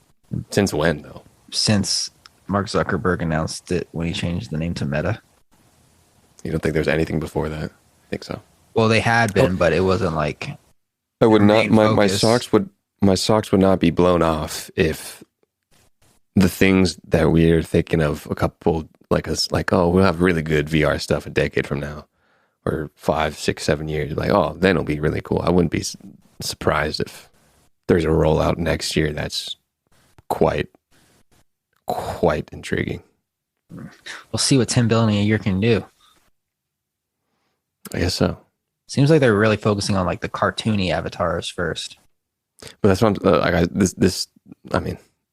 Speaker 1: Since when, though?
Speaker 2: since Mark Zuckerberg announced it when he changed the name to Meta.
Speaker 1: You don't think there's anything before that? I think so.
Speaker 2: Well, they had been, but it wasn't like
Speaker 1: I would not.
Speaker 2: main
Speaker 1: My
Speaker 2: focus.
Speaker 1: socks would not be blown off if the things that we're thinking of a couple we'll have really good VR stuff a decade from now, or 5, 6, 7 years. Like, then it'll be really cool. I wouldn't be surprised if there's a rollout next year that's quite intriguing.
Speaker 2: we'll see what 10 billion a year can do.
Speaker 1: I guess so.
Speaker 2: Seems like they're really focusing on like the cartoony avatars first.
Speaker 1: But that's what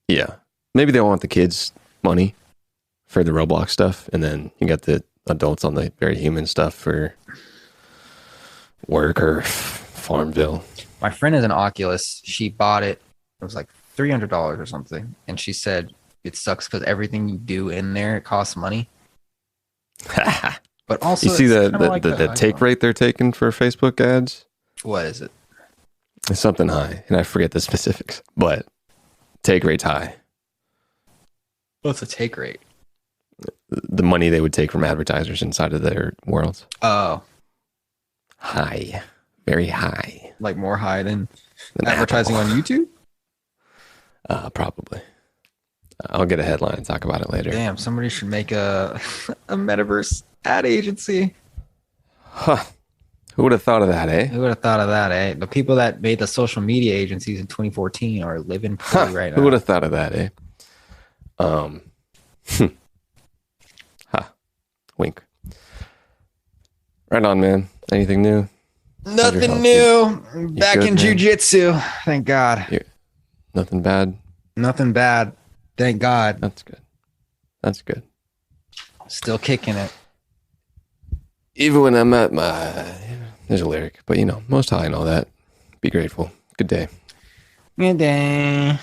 Speaker 1: yeah. Maybe they want the kids' money for the Roblox stuff, and then you got the adults on the very human stuff for work or Farmville.
Speaker 2: My friend is an Oculus. She bought it. It was like $300 or something. And she said it sucks because everything you do in there, it costs money. But also,
Speaker 1: You see
Speaker 2: it's
Speaker 1: the
Speaker 2: kinda like
Speaker 1: take rate they're taking for Facebook ads?
Speaker 2: What is it?
Speaker 1: It's something high, and I forget the specifics, but take rate's high.
Speaker 2: What's the take rate?
Speaker 1: The money they would take from advertisers inside of their worlds.
Speaker 2: Oh,
Speaker 1: High. Very high.
Speaker 2: like more high than
Speaker 1: Than
Speaker 2: advertising
Speaker 1: Apple.
Speaker 2: on YouTube?
Speaker 1: Probably. I'll get a headline and talk about it later.
Speaker 2: Damn, somebody should make a metaverse ad agency.
Speaker 1: Huh. Who would have thought of that, eh?
Speaker 2: Who would have thought of that, eh? The people that made the social media agencies in 2014 are living free right now.
Speaker 1: Who would have thought of that, eh? Wink. Right on, man. Anything new? How's your
Speaker 2: Nothing
Speaker 1: health?
Speaker 2: new. Back
Speaker 1: good,
Speaker 2: in
Speaker 1: man?
Speaker 2: jujitsu. Thank God.
Speaker 1: Nothing bad?
Speaker 2: Nothing bad. Thank God.
Speaker 1: That's good. That's good.
Speaker 2: Still kicking it.
Speaker 1: Even when I'm at my... There's a lyric, but most high and all that. Be grateful. Good day.
Speaker 2: Good day.